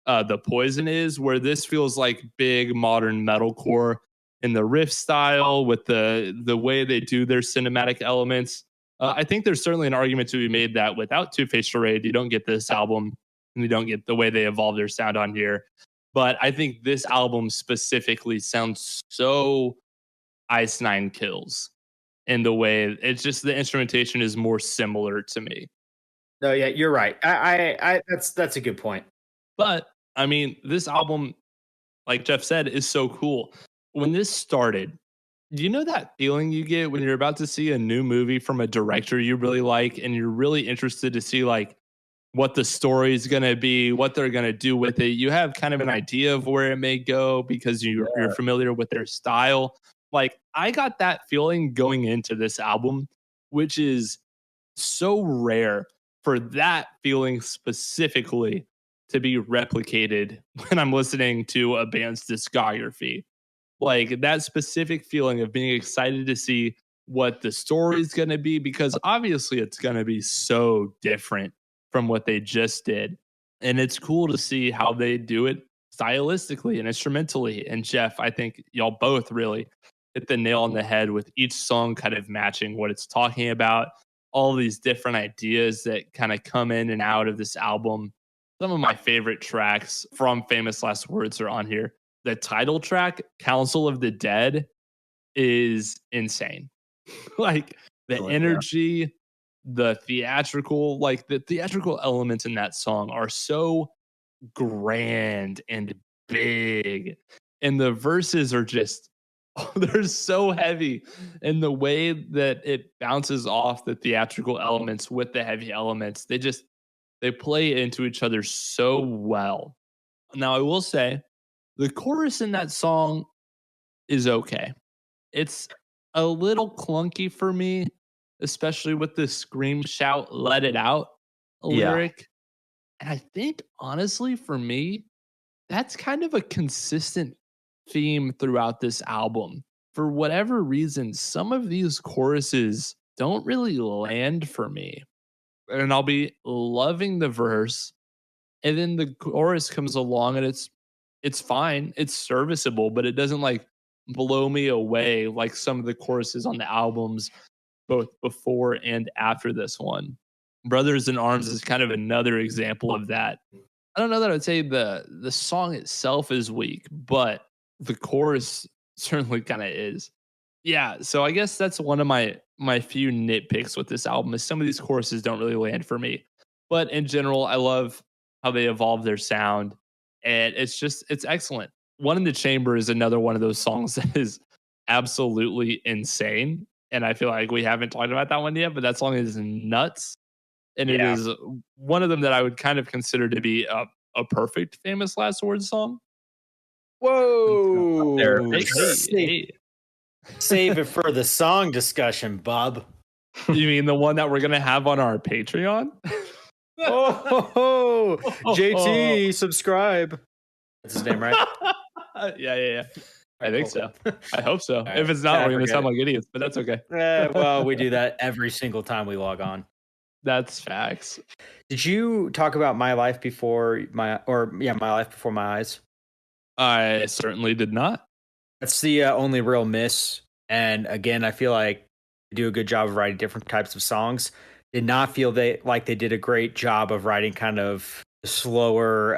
The Poison is, where this feels like big modern metalcore in the riff style with the way they do their cinematic elements. I think there's certainly an argument to be made that without Two-Faced Charade, you don't get this album and you don't get the way they evolve their sound on here. But I think this album specifically sounds so Ice Nine Kills in the way it's just, the instrumentation is more similar to me. No, yeah, you're right. I that's a good point. But I mean, this album, like Jeff said, is so cool. When this started, do you know that feeling you get when you're about to see a new movie from a director you really like, and you're really interested to see like what the story is going to be, what they're going to do with it? You have kind of an idea of where it may go because you're familiar with their style. Like, I got that feeling going into this album, which is so rare for that feeling specifically to be replicated when I'm listening to a band's discography. Like, that specific feeling of being excited to see what the story is going to be, because obviously it's going to be so different from what they just did. And it's cool to see how they do it stylistically and instrumentally. And Jeff, I think y'all both really hit the nail on the head with each song kind of matching what it's talking about. All these different ideas that kind of come in and out of this album. Some of my favorite tracks from Famous Last Words are on here. The title track, Council of the Dead, is insane. Like, the energy, the theatrical elements in that song are so grand and big. And the verses are just, they're so heavy. And the way that it bounces off the theatrical elements with the heavy elements, they play into each other so well. Now, I will say, the chorus in that song is okay. It's a little clunky for me, especially with the scream, shout, let it out lyric. And I think, honestly, for me, that's kind of a consistent theme throughout this album. for whatever reason, some of these choruses don't really land for me. And I'll be loving the verse, and then the chorus comes along and it's fine, it's serviceable, but it doesn't like blow me away like some of the choruses on the albums both before and after this one. Brothers in Arms is kind of another example of that. I don't know that I'd say the song itself is weak, but the chorus certainly kind of is. Yeah, so I guess that's one of my few nitpicks with this album is some of these choruses don't really land for me. But in general, I love how they evolve their sound, and it's excellent. One in the Chamber is another one of those songs that is absolutely insane, and I feel like we haven't talked about that one yet, but that song is nuts, and it is one of them that I would kind of consider to be a perfect Famous Last Words song. Whoa! Hey. Save it for the song discussion, Bob. You mean the one that we're gonna have on our Patreon? JT, subscribe. That's his name, right? Yeah. I think so. I hope so. Right. If it's not, we're gonna sound like idiots, but that's okay. Well, we do that every single time we log on. That's facts. Did you talk about My Life Before My Life Before My Eyes? I certainly did not. That's the only real miss. And again, I feel like they do a good job of writing different types of songs. Did not feel like they did a great job of writing kind of slower,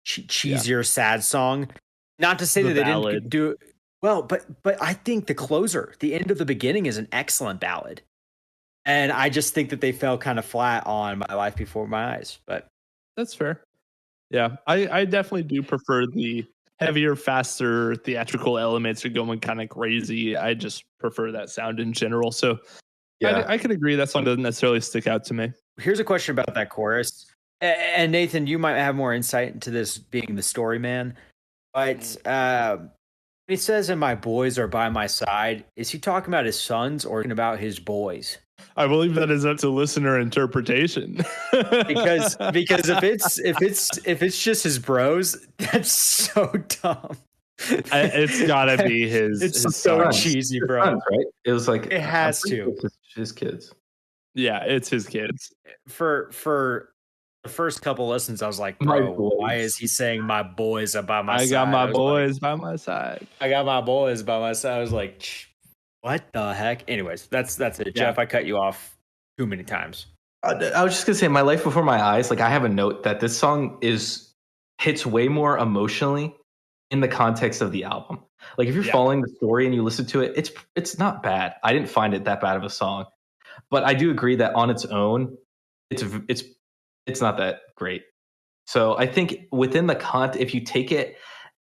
cheesier, sad song. Not to say that they didn't do it well, but I think the closer, the end of the beginning, is an excellent ballad. And I just think that they fell kind of flat on My Life Before My Eyes. But that's fair. Yeah, I definitely do prefer the heavier, faster theatrical elements are going kind of crazy. I just prefer that sound in general. So yeah, I can agree that song doesn't necessarily stick out to me. Here's a question about that chorus. And Nathan, you might have more insight into this being the story man. But he says, and my boys are by my side. Is he talking about his sons or about his boys? I believe that is up to listener interpretation. because if it's just his bros, that's so dumb. It's gotta be his. It's his so sons. cheesy, bro. Sons, right? It was like it has to. His kids. Yeah, it's his kids. For the first couple listens, I was like, bro, why is he saying my boys are by my side? I got my boys by my side. I got my boys by my side. I was like, what the heck? Anyways, that's it. Yeah. Jeff, I cut you off too many times. I was just gonna say, My Life Before My Eyes. Like, I have a note that this song hits way more emotionally in the context of the album. Like, if you're following the story and you listen to it, it's not bad. I didn't find it that bad of a song, but I do agree that on its own, it's not that great. So I think within the if you take it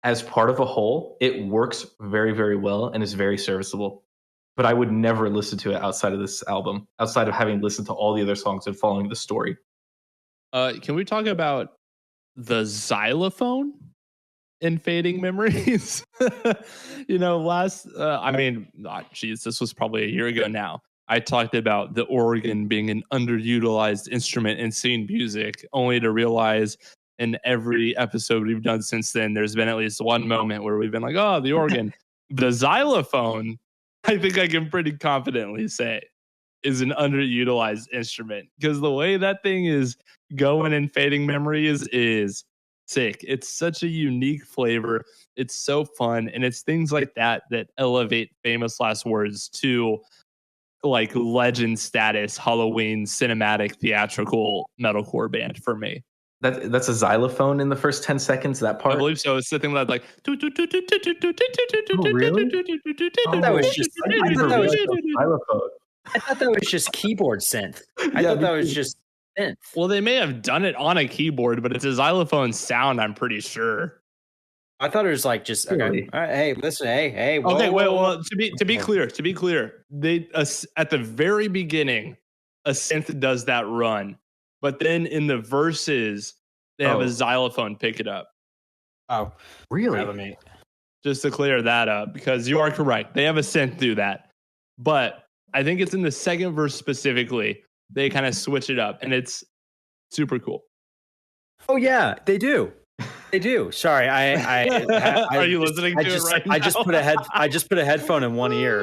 as part of a whole, it works very, very well and is very serviceable. But I would never listen to it outside of this album, outside of having listened to all the other songs and following the story. Can we talk about the xylophone in Fading Memories? This was probably a year ago now. I talked about the organ being an underutilized instrument in scene music, only to realize in every episode we've done since then, there's been at least one moment where we've been like, oh, the organ. The xylophone, I think I can pretty confidently say, is an underutilized instrument, because the way that thing is going in Fading Memories is sick. It's such a unique flavor. It's so fun. And it's things like that elevate Famous Last Words to like legend status Halloween cinematic theatrical metalcore band for me. That's a xylophone in the first 10 seconds, that part? I believe so. It's the thing that like Oh, really? I thought that was just keyboard synth. I thought that was just synth. Well, they may have done it on a keyboard, but it's a xylophone sound, I'm pretty sure. I thought it was like just okay. Really? All right, hey, listen, hey. Whoa, okay, wait. whoa, whoa. Well, to be clear, they at the very beginning, a synth does that run, but then in the verses, they have a xylophone pick it up. Oh, really? Just to clear that up, because you are correct, they have a synth do that, but I think it's in the second verse specifically they kind of switch it up, and it's super cool. Oh yeah, they do. They do. Sorry, Are you listening to it right now? I just put a headphone in one ear,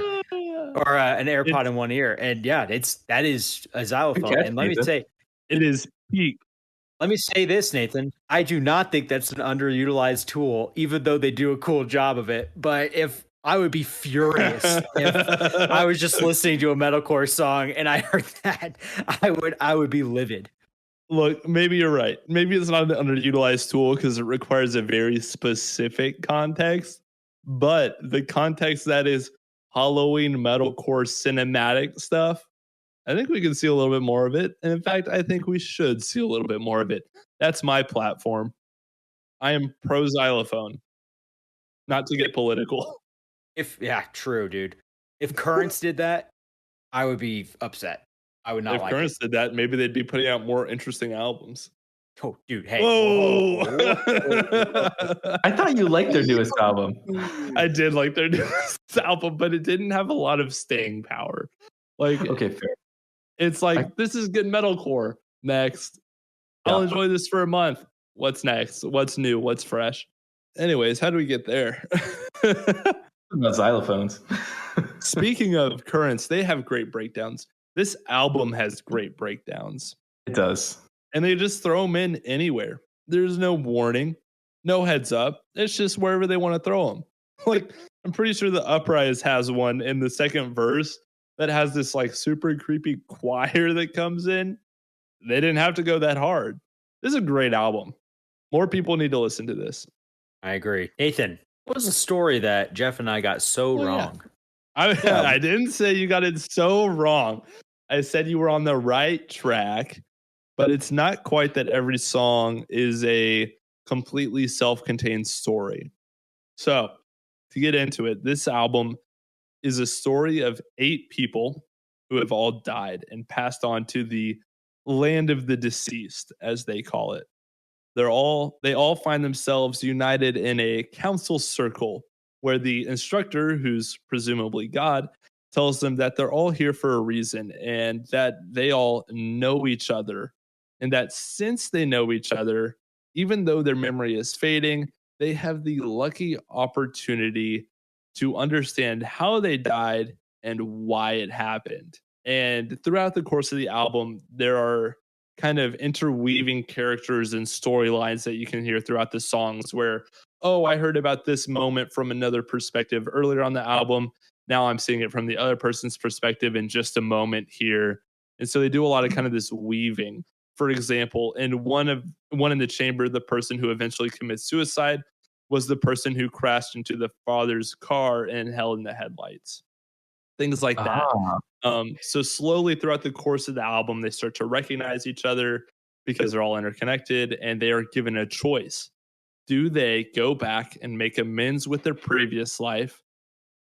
or an AirPod in one ear, and yeah, that is a xylophone. catch, And let me Nathan. say, it is peak. let me say this, Nathan. I do not think that's an underutilized tool, even though they do a cool job of it. But if I would be furious if I was just listening to a metalcore song and I heard that, I would be livid. Look, maybe you're right. Maybe it's not an underutilized tool because it requires a very specific context. But the context that is Halloween metalcore cinematic stuff, I think we can see a little bit more of it. And in fact, I think we should see a little bit more of it. That's my platform. I am pro xylophone. Not to get political. True, dude. If Currents did that, I would be upset. I would not If like Currents it. did that, maybe they'd be putting out more interesting albums. Oh, dude, hey. Whoa! I thought you liked their newest album. I did like their newest album, but it didn't have a lot of staying power. Like, Okay, fair. it's like, this is good metalcore. Next. I'll enjoy this for a month. What's next? What's new? What's fresh? Anyways, how do we get there? About xylophones. Speaking of Currents, they have great breakdowns. This album has great breakdowns. It does. And they just throw them in anywhere. There's no warning, no heads up. It's just wherever they want to throw them. Like, I'm pretty sure the Uprise has one in the second verse that has this like super creepy choir that comes in. They didn't have to go that hard. This is a great album. More people need to listen to this. I agree. Nathan, what was the story that Jeff and I got so wrong? Yeah. I didn't say you got it so wrong. I said you were on the right track, but it's not quite that every song is a completely self-contained story. So, to get into it, this album is a story of 8 people who have all died and passed on to the land of the deceased, as they call it. They all find themselves united in a council circle where the instructor, who's presumably God, tells them that they're all here for a reason and that they all know each other. And that since they know each other, even though their memory is fading, they have the lucky opportunity to understand how they died and why it happened. And throughout the course of the album, there are kind of interweaving characters and storylines that you can hear throughout the songs where, oh, I heard about this moment from another perspective earlier on the album. Now I'm seeing it from the other person's perspective in just a moment here. And so they do a lot of kind of this weaving. For example, in one in the chamber, the person who eventually commits suicide was the person who crashed into the father's car and held in the headlights. Things like that. So slowly throughout the course of the album, they start to recognize each other because they're all interconnected, and they are given a choice. Do they go back and make amends with their previous life,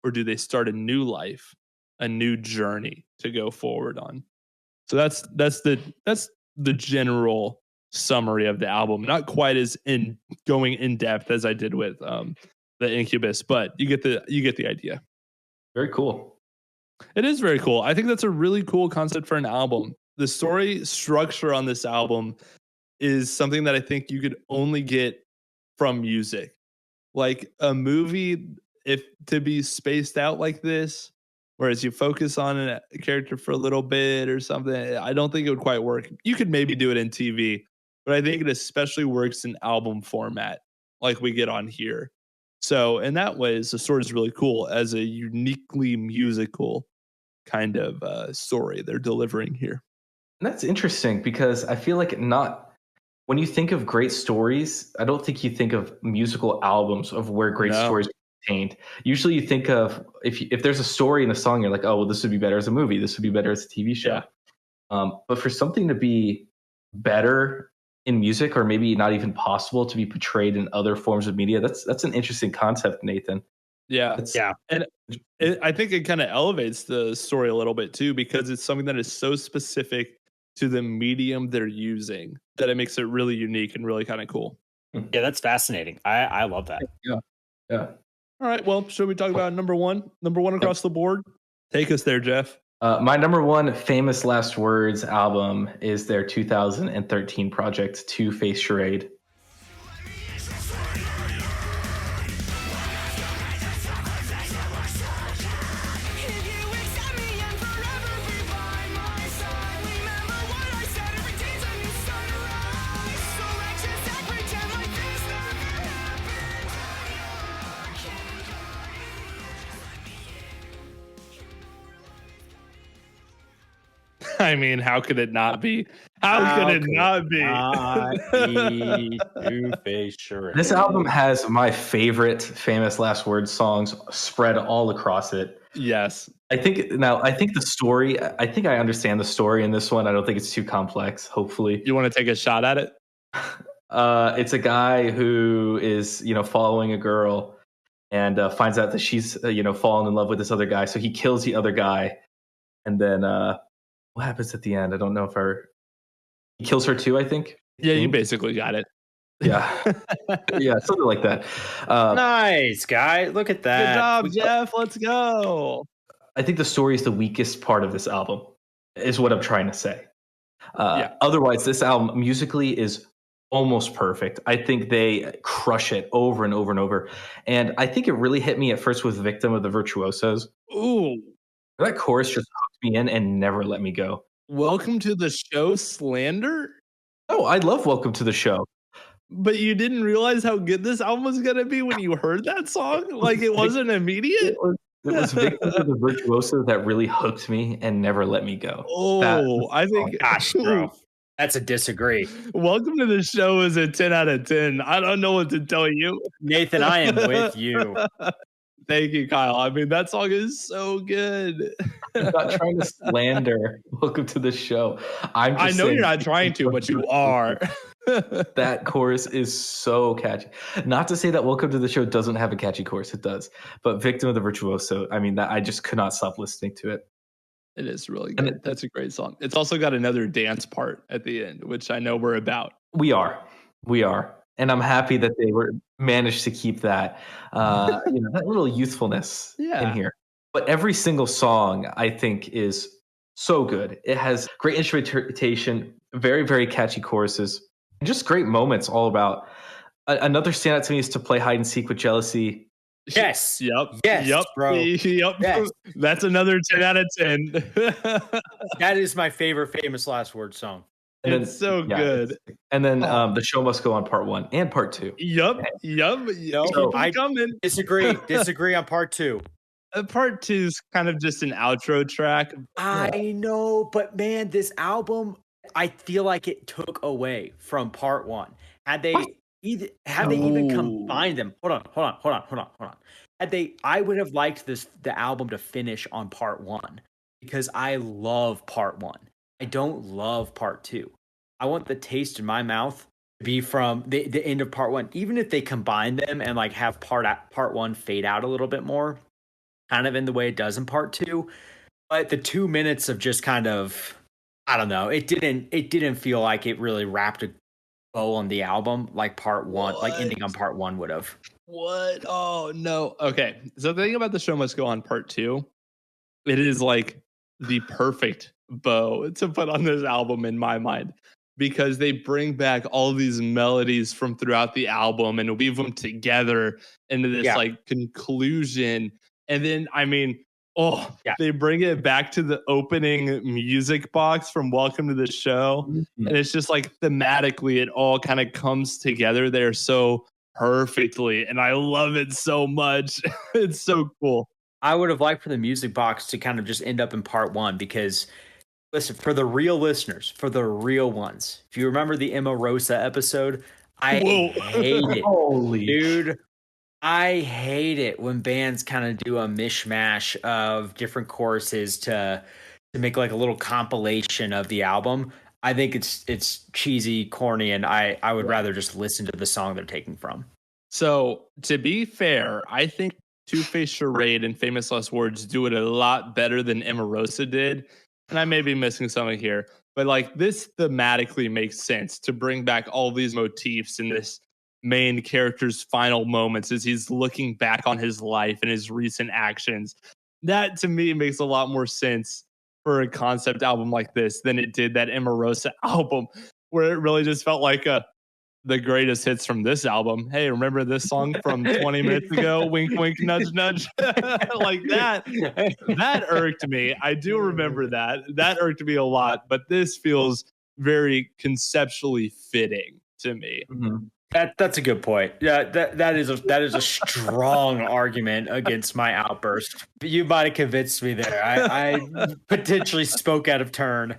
or do they start a new life, a new journey to go forward on? So that's the general summary of the album. Not quite as going in depth as I did with the Incubus, but you get the idea. Very cool. It is very cool. I think that's a really cool concept for an album. The story structure on this album is something that I think you could only get from music. Like a movie, if to be spaced out like this, whereas you focus on a character for a little bit or something, I don't think it would quite work. You could maybe do it in TV, but I think it especially works in album format like we get on here. So in that way, the story is really cool as a uniquely musical kind of story they're delivering here. And that's interesting because I feel like when you think of great stories, I don't think you think of musical albums of where great stories are contained. Usually you think of if there's a story in a song, you're like, oh, well, this would be better as a movie. This would be better as a TV show. Yeah. But for something to be better in music, or maybe not even possible to be portrayed in other forms of media, that's an interesting concept, Nathan. Yeah. And I think it kind of elevates the story a little bit too, because it's something that is so specific to the medium they're using that it makes it really unique and really kind of cool. Yeah, that's fascinating. I love that. Yeah. All right. Well, should we talk about number one across the board? Take us there, Jeff. My number one Famous Last Words album is their 2013 project, Two-Face Charade. I mean, how could it not be? How could it not be? Two-Face Charade. This album has my favorite Famous Last Words songs spread all across it. Yes. I think the story, I think I understand the story in this one. I don't think it's too complex, hopefully. You want to take a shot at it? It's a guy who is, following a girl and finds out that she's, fallen in love with this other guy. So he kills the other guy. And then what happens at the end? I don't know if he kills her too, I think. Yeah, you basically got it. Yeah. Yeah, something like that. Nice, guy. Look at that. Good job, Jeff. Let's go. I think the story is the weakest part of this album, is what I'm trying to say. Otherwise, this album musically is almost perfect. I think they crush it over and over and over. And I think it really hit me at first with Victim of the Virtuosos. Ooh. That chorus just hooked me in and never let me go. Welcome to the show slander? Oh, I love Welcome to the Show. But you didn't realize how good this album was going to be when you heard that song? Like, it wasn't immediate? It was Victim of the Virtuoso that really hooked me and never let me go. Oh, I think... Gosh, bro. That's a disagree. Welcome to the show is a 10 out of 10. I don't know what to tell you. Nathan, I am with you. Thank you, Kyle. I mean, that song is so good. I'm not trying to slander Welcome to the Show. I know you're not trying to, but you are. That chorus is so catchy. Not to say that Welcome to the Show doesn't have a catchy chorus. It does. But Victim of the Virtuoso, I mean, that I just could not stop listening to it. It is really good. That's a great song. It's also got another dance part at the end, which I know we're about. We are. And I'm happy that they managed to keep that, that little youthfulness in here. But every single song, I think, is so good. It has great instrumentation, very, very catchy choruses, and just great moments all about. Another standout to me is To Play Hide and Seek with Jealousy. Yes. Yep. Yes, yep. bro. Yep. Yes. That's another 10 out of 10. That is my favorite Famous Last Word song. It's so good. And then The Show Must Go On Part 1 and Part 2. Yep. So I coming. Disagree on Part 2. Part 2 is kind of just an outro track. I know, but man, this album, I feel like it took away from Part 1. Had they even combined them? Hold on. I would have liked the album to finish on Part 1 because I love Part 1. I don't love Part 2. I want the taste in my mouth to be from the end of Part 1. Even if they combine them and like have Part 1 fade out a little bit more, kind of in the way it does in Part 2. But the 2 minutes of just kind of, I don't know, it didn't feel like it really wrapped a bow on the album like Part 1, like ending on Part 1 would have. What? Oh no. Okay. So the thing about The Show Must Go On Part 2, it is like the perfect bow to put on this album in my mind, because they bring back all these melodies from throughout the album and weave them together into this like conclusion. And then, I mean, they bring it back to the opening music box from Welcome to the Show. Mm-hmm. And it's just like thematically, it all kind of comes together there so perfectly. And I love it so much. It's so cool. I would have liked for the music box to kind of just end up in Part 1 because, listen, for the real listeners, for the real ones, if you remember the Emma Rosa episode, I hate it. Dude, I hate it when bands kind of do a mishmash of different choruses to make like a little compilation of the album. I think it's cheesy, corny, and I would rather just listen to the song they're taking from. So, to be fair, I think Two-Face Charade and Famous Last Words do it a lot better than Emma Rosa did. And I may be missing something here, but like this thematically makes sense to bring back all these motifs in this main character's final moments as he's looking back on his life and his recent actions. That to me makes a lot more sense for a concept album like this than it did that Emma Rosa album, where it really just felt like the greatest hits from this album. Hey, remember this song from 20 minutes ago? Wink, wink, nudge, nudge. Like that irked me. I do remember that. That irked me a lot, but this feels very conceptually fitting to me. Mm-hmm. That's a good point. Yeah, that is a strong argument against my outburst. You might have convinced me there. I potentially spoke out of turn.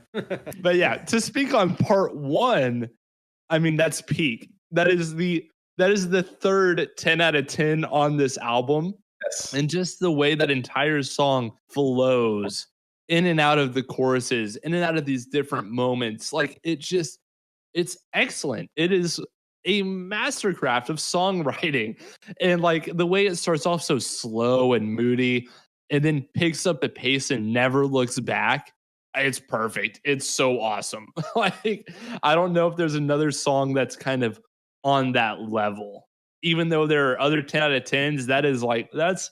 But yeah, to speak on part one, I mean that's peak. That is the third 10 out of 10 on this album. Yes. And just the way that entire song flows in and out of the choruses, in and out of these different moments, like it's excellent. It is a mastercraft of songwriting. And like the way it starts off so slow and moody and then picks up the pace and never looks back. It's perfect. It's so awesome. Like, I don't know if there's another song that's kind of on that level. Even though there are other 10 out of 10s, that is like, that's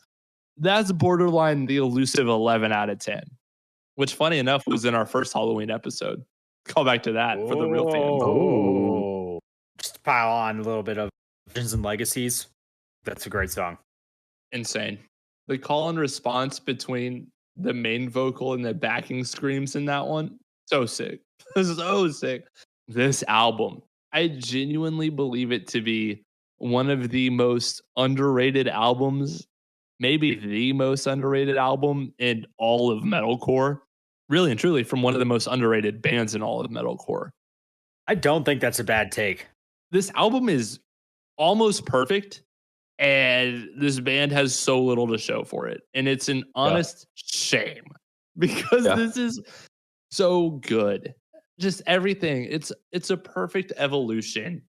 borderline the elusive 11 out of 10, which funny enough was in our first Halloween episode. Call back to that for the real fans. Oh, just to pile on a little bit of Legends and Legacies. That's a great song. Insane. The call and response between the main vocal and the backing screams in that one, so sick. So sick. This album, I genuinely believe it to be one of the most underrated albums, maybe the most underrated album in all of metalcore. Really and truly from one of the most underrated bands in all of metalcore. I don't think that's a bad take. This album is almost perfect, and this band has so little to show for it. And it's an honest shame because this is so good. Just everything. It's a perfect evolution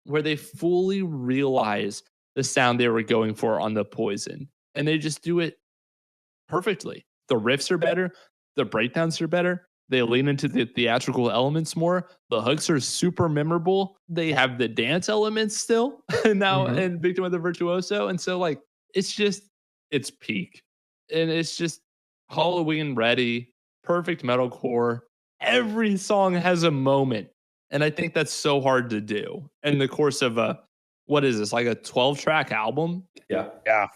where they fully realize the sound they were going for on the Poison. And they just do it perfectly. The riffs are better. The breakdowns are better. They lean into the theatrical elements more. The hooks are super memorable. They have the dance elements still now and Victim of the Virtuoso. And so like, it's peak. And it's just Halloween ready, perfect metalcore. Every song has a moment. And I think that's so hard to do in the course of what is this, like a 12-track album? Yeah.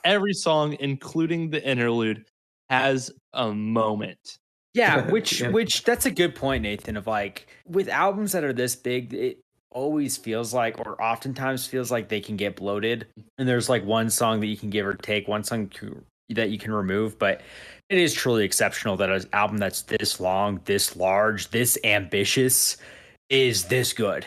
Every song, including the interlude, has a moment. Yeah, which that's a good point, Nathan, of like with albums that are this big, it always feels like, or oftentimes feels like they can get bloated. And there's like one song that you can give or take, one song that you can remove. But it is truly exceptional that an album that's this long, this large, this ambitious is this good.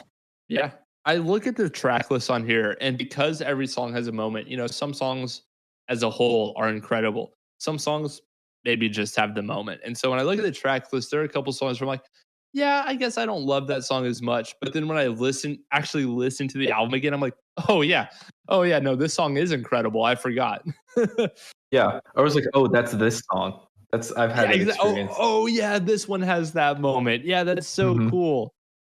Yeah. I look at the track list on here, and because every song has a moment, you know, some songs as a whole are incredible. Some songs maybe just have the moment. And so when I look at the track list, there are a couple songs where I'm like, yeah, I guess I don't love that song as much. But then when I actually listen to the album again, I'm like, oh yeah, no, this song is incredible. I forgot. Yeah. I was like, oh, that's this song. I've had that experience. Oh yeah, this one has that moment. Yeah, that's so cool.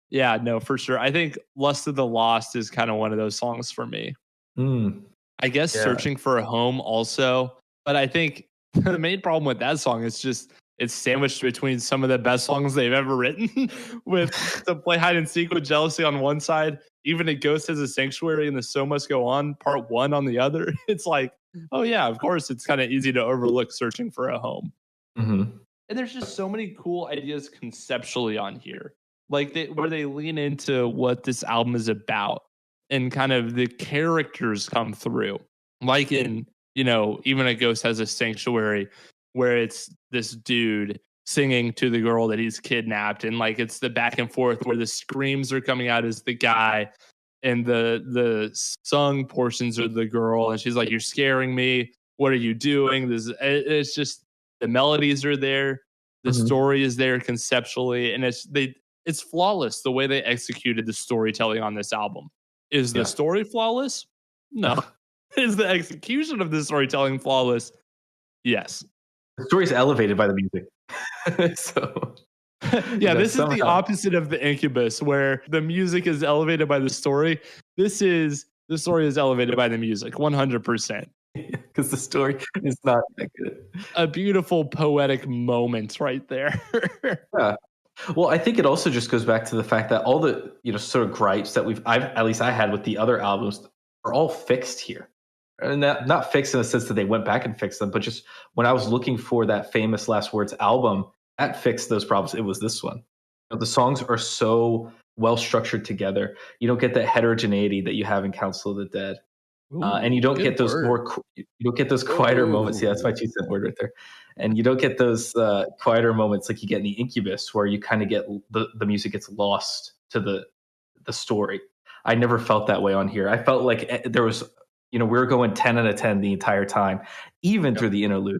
Yeah, no, for sure. I think Lust of the Lost is kind of one of those songs for me. I guess Searching for a Home also. But I think the main problem with that song is just it's sandwiched between some of the best songs they've ever written with To Play Hide and Seek with Jealousy on one side, Even a Ghost Has a Sanctuary, and The So Must Go On part one on the other. It's like, oh yeah, of course, it's kind of easy to overlook Searching for a Home. And there's just so many cool ideas conceptually on here. Like where they lean into what this album is about and kind of the characters come through. Like in, you know, Even a Ghost Has a Sanctuary, where it's this dude singing to the girl that he's kidnapped. And like, it's the back and forth where the screams are coming out as the guy and the sung portions are the girl. And she's like, you're scaring me. What are you doing? It's just, the melodies are there. The story is there conceptually. And it's flawless the way they executed the storytelling on this album. Is the story flawless? No. Is the execution of the storytelling flawless? Yes. The story's elevated by the music. So yeah, this is the opposite of the Incubus, where the music is elevated by the story. The story is elevated by the music, 100%. Because the story is not that good. A beautiful poetic moment right there. Yeah. Well, I think it also just goes back to the fact that all the, you know, sort of gripes that I had with the other albums are all fixed here. And not fixed in the sense that they went back and fixed them, but just when I was looking for that famous Last Words album, that fixed those problems. It was this one. You know, the songs are so well structured together. You don't get that heterogeneity that you have in Council of the Dead. And you don't get those you don't get those quieter moments. Yeah, that's my 2 cent word right there. And you don't get those quieter moments like you get in the Incubus, where you kind of get the music gets lost to the story. I never felt that way on here. I felt like there was, we were going 10 out of 10 the entire time, even through the interlude.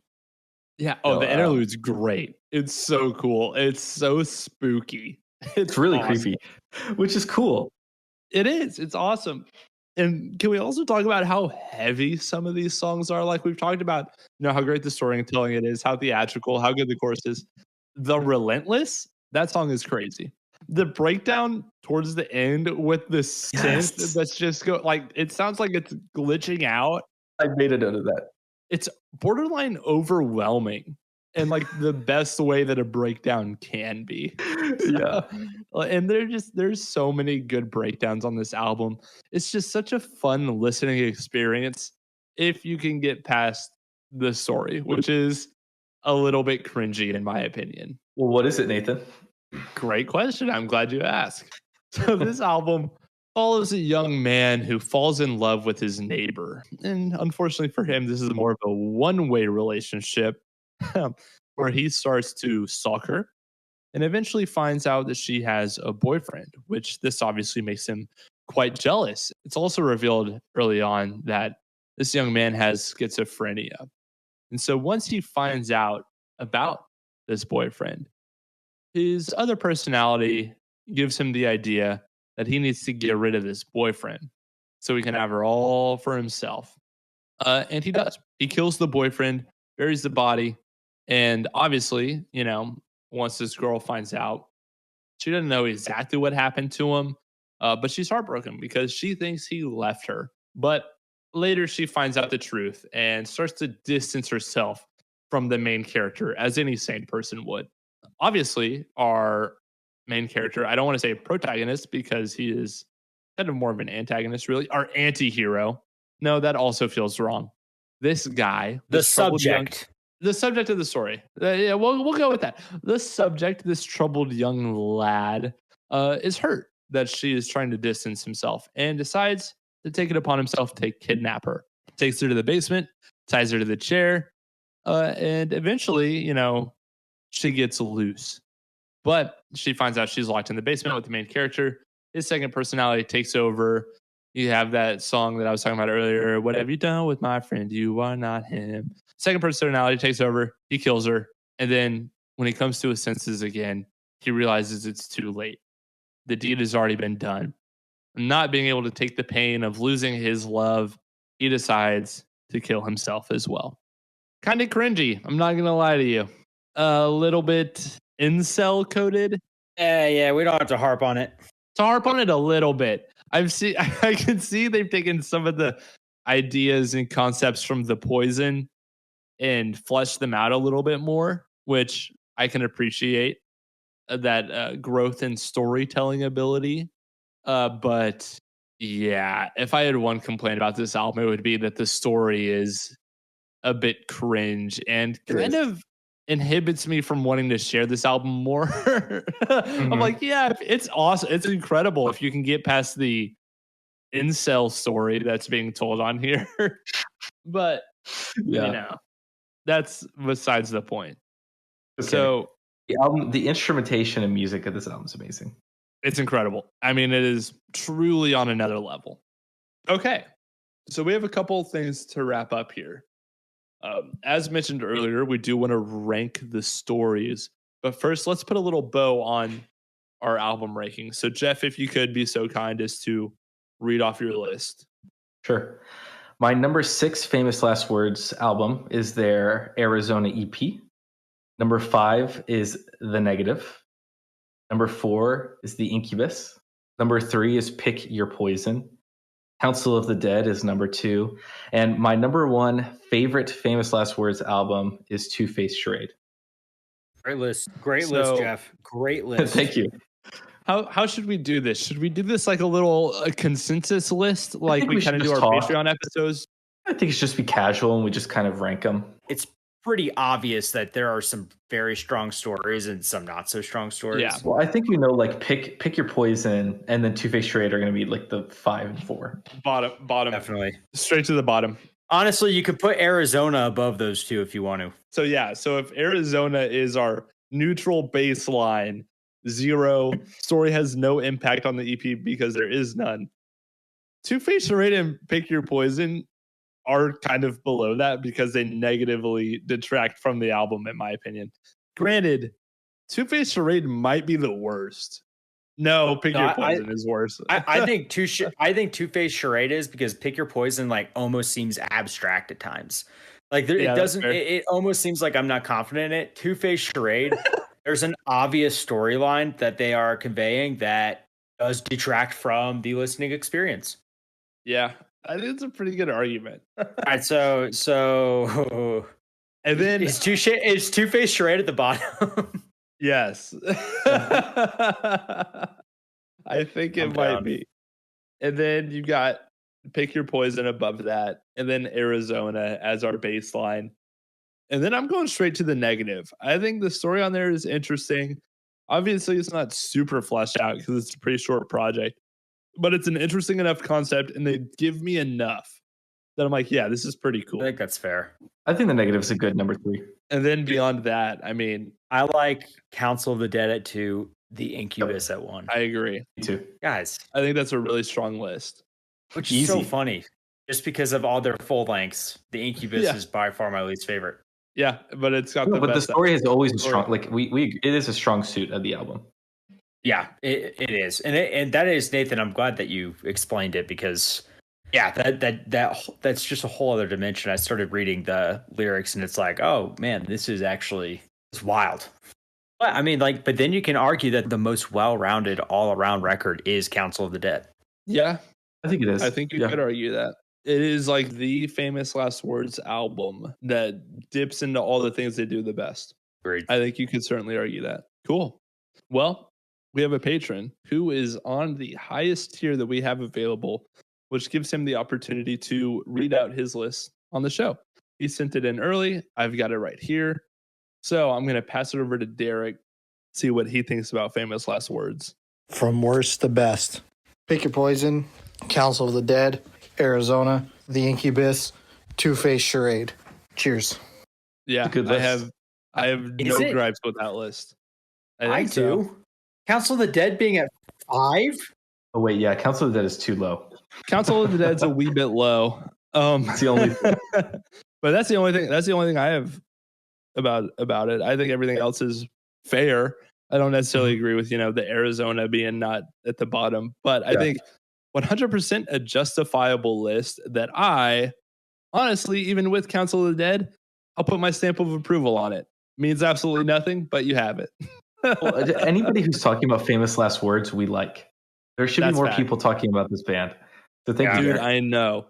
Yeah. Oh, the interlude's great. It's so cool. It's so spooky. It's really creepy, which is cool. It is. It's awesome. And can we also talk about how heavy some of these songs are? Like we've talked about, how great the storytelling it is, how theatrical, how good the chorus is. The Relentless, that song is crazy. The breakdown towards the end with the synth that's just it sounds like it's glitching out. I made a note of that. It's borderline overwhelming in the best way that a breakdown can be. Yeah. And there's so many good breakdowns on this album. It's just such a fun listening experience if you can get past the story, which is a little bit cringy in my opinion. Well, what is it, Nathan? Great question. I'm glad you asked. So this album follows a young man who falls in love with his neighbor. And unfortunately for him, this is more of a one-way relationship where he starts to stalk her and eventually finds out that she has a boyfriend, which this obviously makes him quite jealous. It's also revealed early on that this young man has schizophrenia. And so once he finds out about this boyfriend, his other personality gives him the idea that he needs to get rid of this boyfriend so he can have her all for himself. And he does. He kills the boyfriend, buries the body, and obviously, once this girl finds out, she doesn't know exactly what happened to him, but she's heartbroken because she thinks he left her. But later she finds out the truth and starts to distance herself from the main character, as any sane person would. Obviously, our main character, I don't want to say protagonist because he is kind of more of an antagonist, really. Our anti-hero. No, that also feels wrong. This guy, the subject of the story. Yeah, we'll go with that. The subject, this troubled young lad, is hurt that she is trying to distance himself and decides to take it upon himself to kidnap her. Takes her to the basement, ties her to the chair, and eventually, she gets loose. But she finds out she's locked in the basement with the main character. His second personality takes over. You have that song that I was talking about earlier. What have you done with my friend? You are not him. Second personality takes over. He kills her. And then when he comes to his senses again, he realizes it's too late. The deed has already been done. Not being able to take the pain of losing his love, he decides to kill himself as well. Kind of cringy. I'm not going to lie to you. A little bit incel coded. Yeah, we don't have to harp on it. To harp on it a little bit. I can see they've taken some of the ideas and concepts from The Poison and fleshed them out a little bit more, which I can appreciate that growth in storytelling ability. But yeah, if I had one complaint about this album, it would be that the story is a bit cringe and kind of inhibits me from wanting to share this album more. I'm like, yeah, it's awesome. It's incredible if you can get past the incel story that's being told on here. But, that's besides the point. Okay. So the instrumentation and music of this album is amazing. It's incredible. I mean, it is truly on another level. Okay. So we have a couple things to wrap up here. As mentioned earlier, we do want to rank the stories. But first, let's put a little bow on our album ranking. So, Jeff, if you could be so kind as to read off your list. Sure. My number 6 Famous Last Words album is their Arizona EP. Number 5 is The Negative. Number 4 is The Incubus. Number 3 is Pick Your Poison. Council of the Dead is number 2. And my number 1 favorite Famous Last Words album is Two-Face Charade. Great list. Great list, Jeff. Great list. Thank you. How should we do this? Should we do this like a consensus list, like we kind of do our Patreon episodes? I think it should just be casual and we just kind of rank them. It's pretty obvious that there are some very strong stories and some not so strong stories. Yeah. Well, I think we know like pick your poison, and then Two Face Charade are going to be like the 5 and 4. Bottom. Definitely. Straight to the bottom. Honestly, you could put Arizona above those two if you want to. So yeah, so if Arizona is our neutral baseline, 0 story has no impact on the EP because there is none. Two Face Charade and Pick Your Poison are kind of below that because they negatively detract from the album, in my opinion. Granted, Two Face Charade might be the worst. No, Pick Your Poison is worse. I think Two Face Charade is because Pick Your Poison like almost seems abstract at times. Like it doesn't. It almost seems like I'm not confident in it. Two Face Charade. There's an obvious storyline that they are conveying that does detract from the listening experience. Yeah, I think it's a pretty good argument. All right, so and then is Two Face Charade at the bottom? Yes. I think it might be. And then you got Pick Your Poison above that, and then Arizona as our baseline. And then I'm going straight to the negative. I think the story on there is interesting. Obviously, it's not super fleshed out because it's a pretty short project, but it's an interesting enough concept, and they give me enough that I'm like, yeah, this is pretty cool. I think that's fair. I think the negative is a good number 3. And then beyond that, I mean, I like Council of the Dead at 2, the Incubus at 1. I agree. Me too. Guys, I think that's a really strong list. Which is so funny. Just because of all their full lengths, the Incubus is by far my least favorite. Yeah, but it's got but the story is always a strong. Like it is a strong suit of the album. Yeah, it is, and that is, Nathan. I'm glad that you explained it because, yeah, that's just a whole other dimension. I started reading the lyrics, and it's like, oh man, this is actually wild. But I mean, like, but then you can argue that the most well-rounded, all-around record is Council of the Dead. Yeah, I think it is. I think you could argue that. It is like the Famous Last Words album that dips into all the things they do the best. Agreed. I think you could certainly argue that. Cool. Well, we have a patron who is on the highest tier that we have available, which gives him the opportunity to read out his list on the show. He sent it in early. I've got it right here. So I'm going to pass it over to Derek, see what he thinks about Famous Last Words. From worst to best. Pick Your Poison, Council of the Dead, Arizona, The Incubus, Two Face Charade. Cheers. Yeah, I have no gripes with that list. I do. So. Council of the Dead being at 5? Oh wait, yeah, Council of the Dead is too low. Council of the Dead's a wee bit low. It's the only thing. But that's the only thing. That's the only thing I have about it. I think everything else is fair. I don't necessarily agree with the Arizona being not at the bottom, but I think 100% a justifiable list that I honestly, even with Council of the Dead, I'll put my stamp of approval on it. Means absolutely nothing, but you have it. Well, anybody who's talking about Famous Last Words, we like. There should be more people talking about this band. So thank you, dude. I know.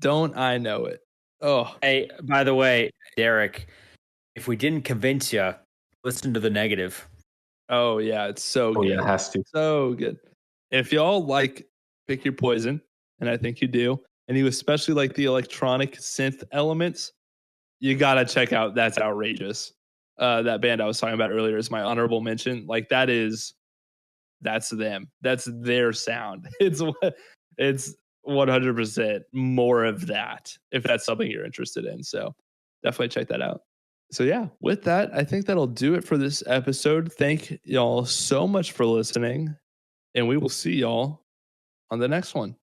Don't I know it? Oh, hey, by the way, Derek, if we didn't convince you, listen to the negative. Oh yeah, it's so good. Yeah, it has to. So good. If y'all like Pick Your Poison, and I think you do, and you especially like the electronic synth elements, you gotta check out That's Outrageous. That band I was talking about earlier is my honorable mention. Like that's them. That's their sound. It's 100% more of that if that's something you're interested in. So definitely check that out. So yeah, with that, I think that'll do it for this episode. Thank y'all so much for listening, and we will see y'all on the next one.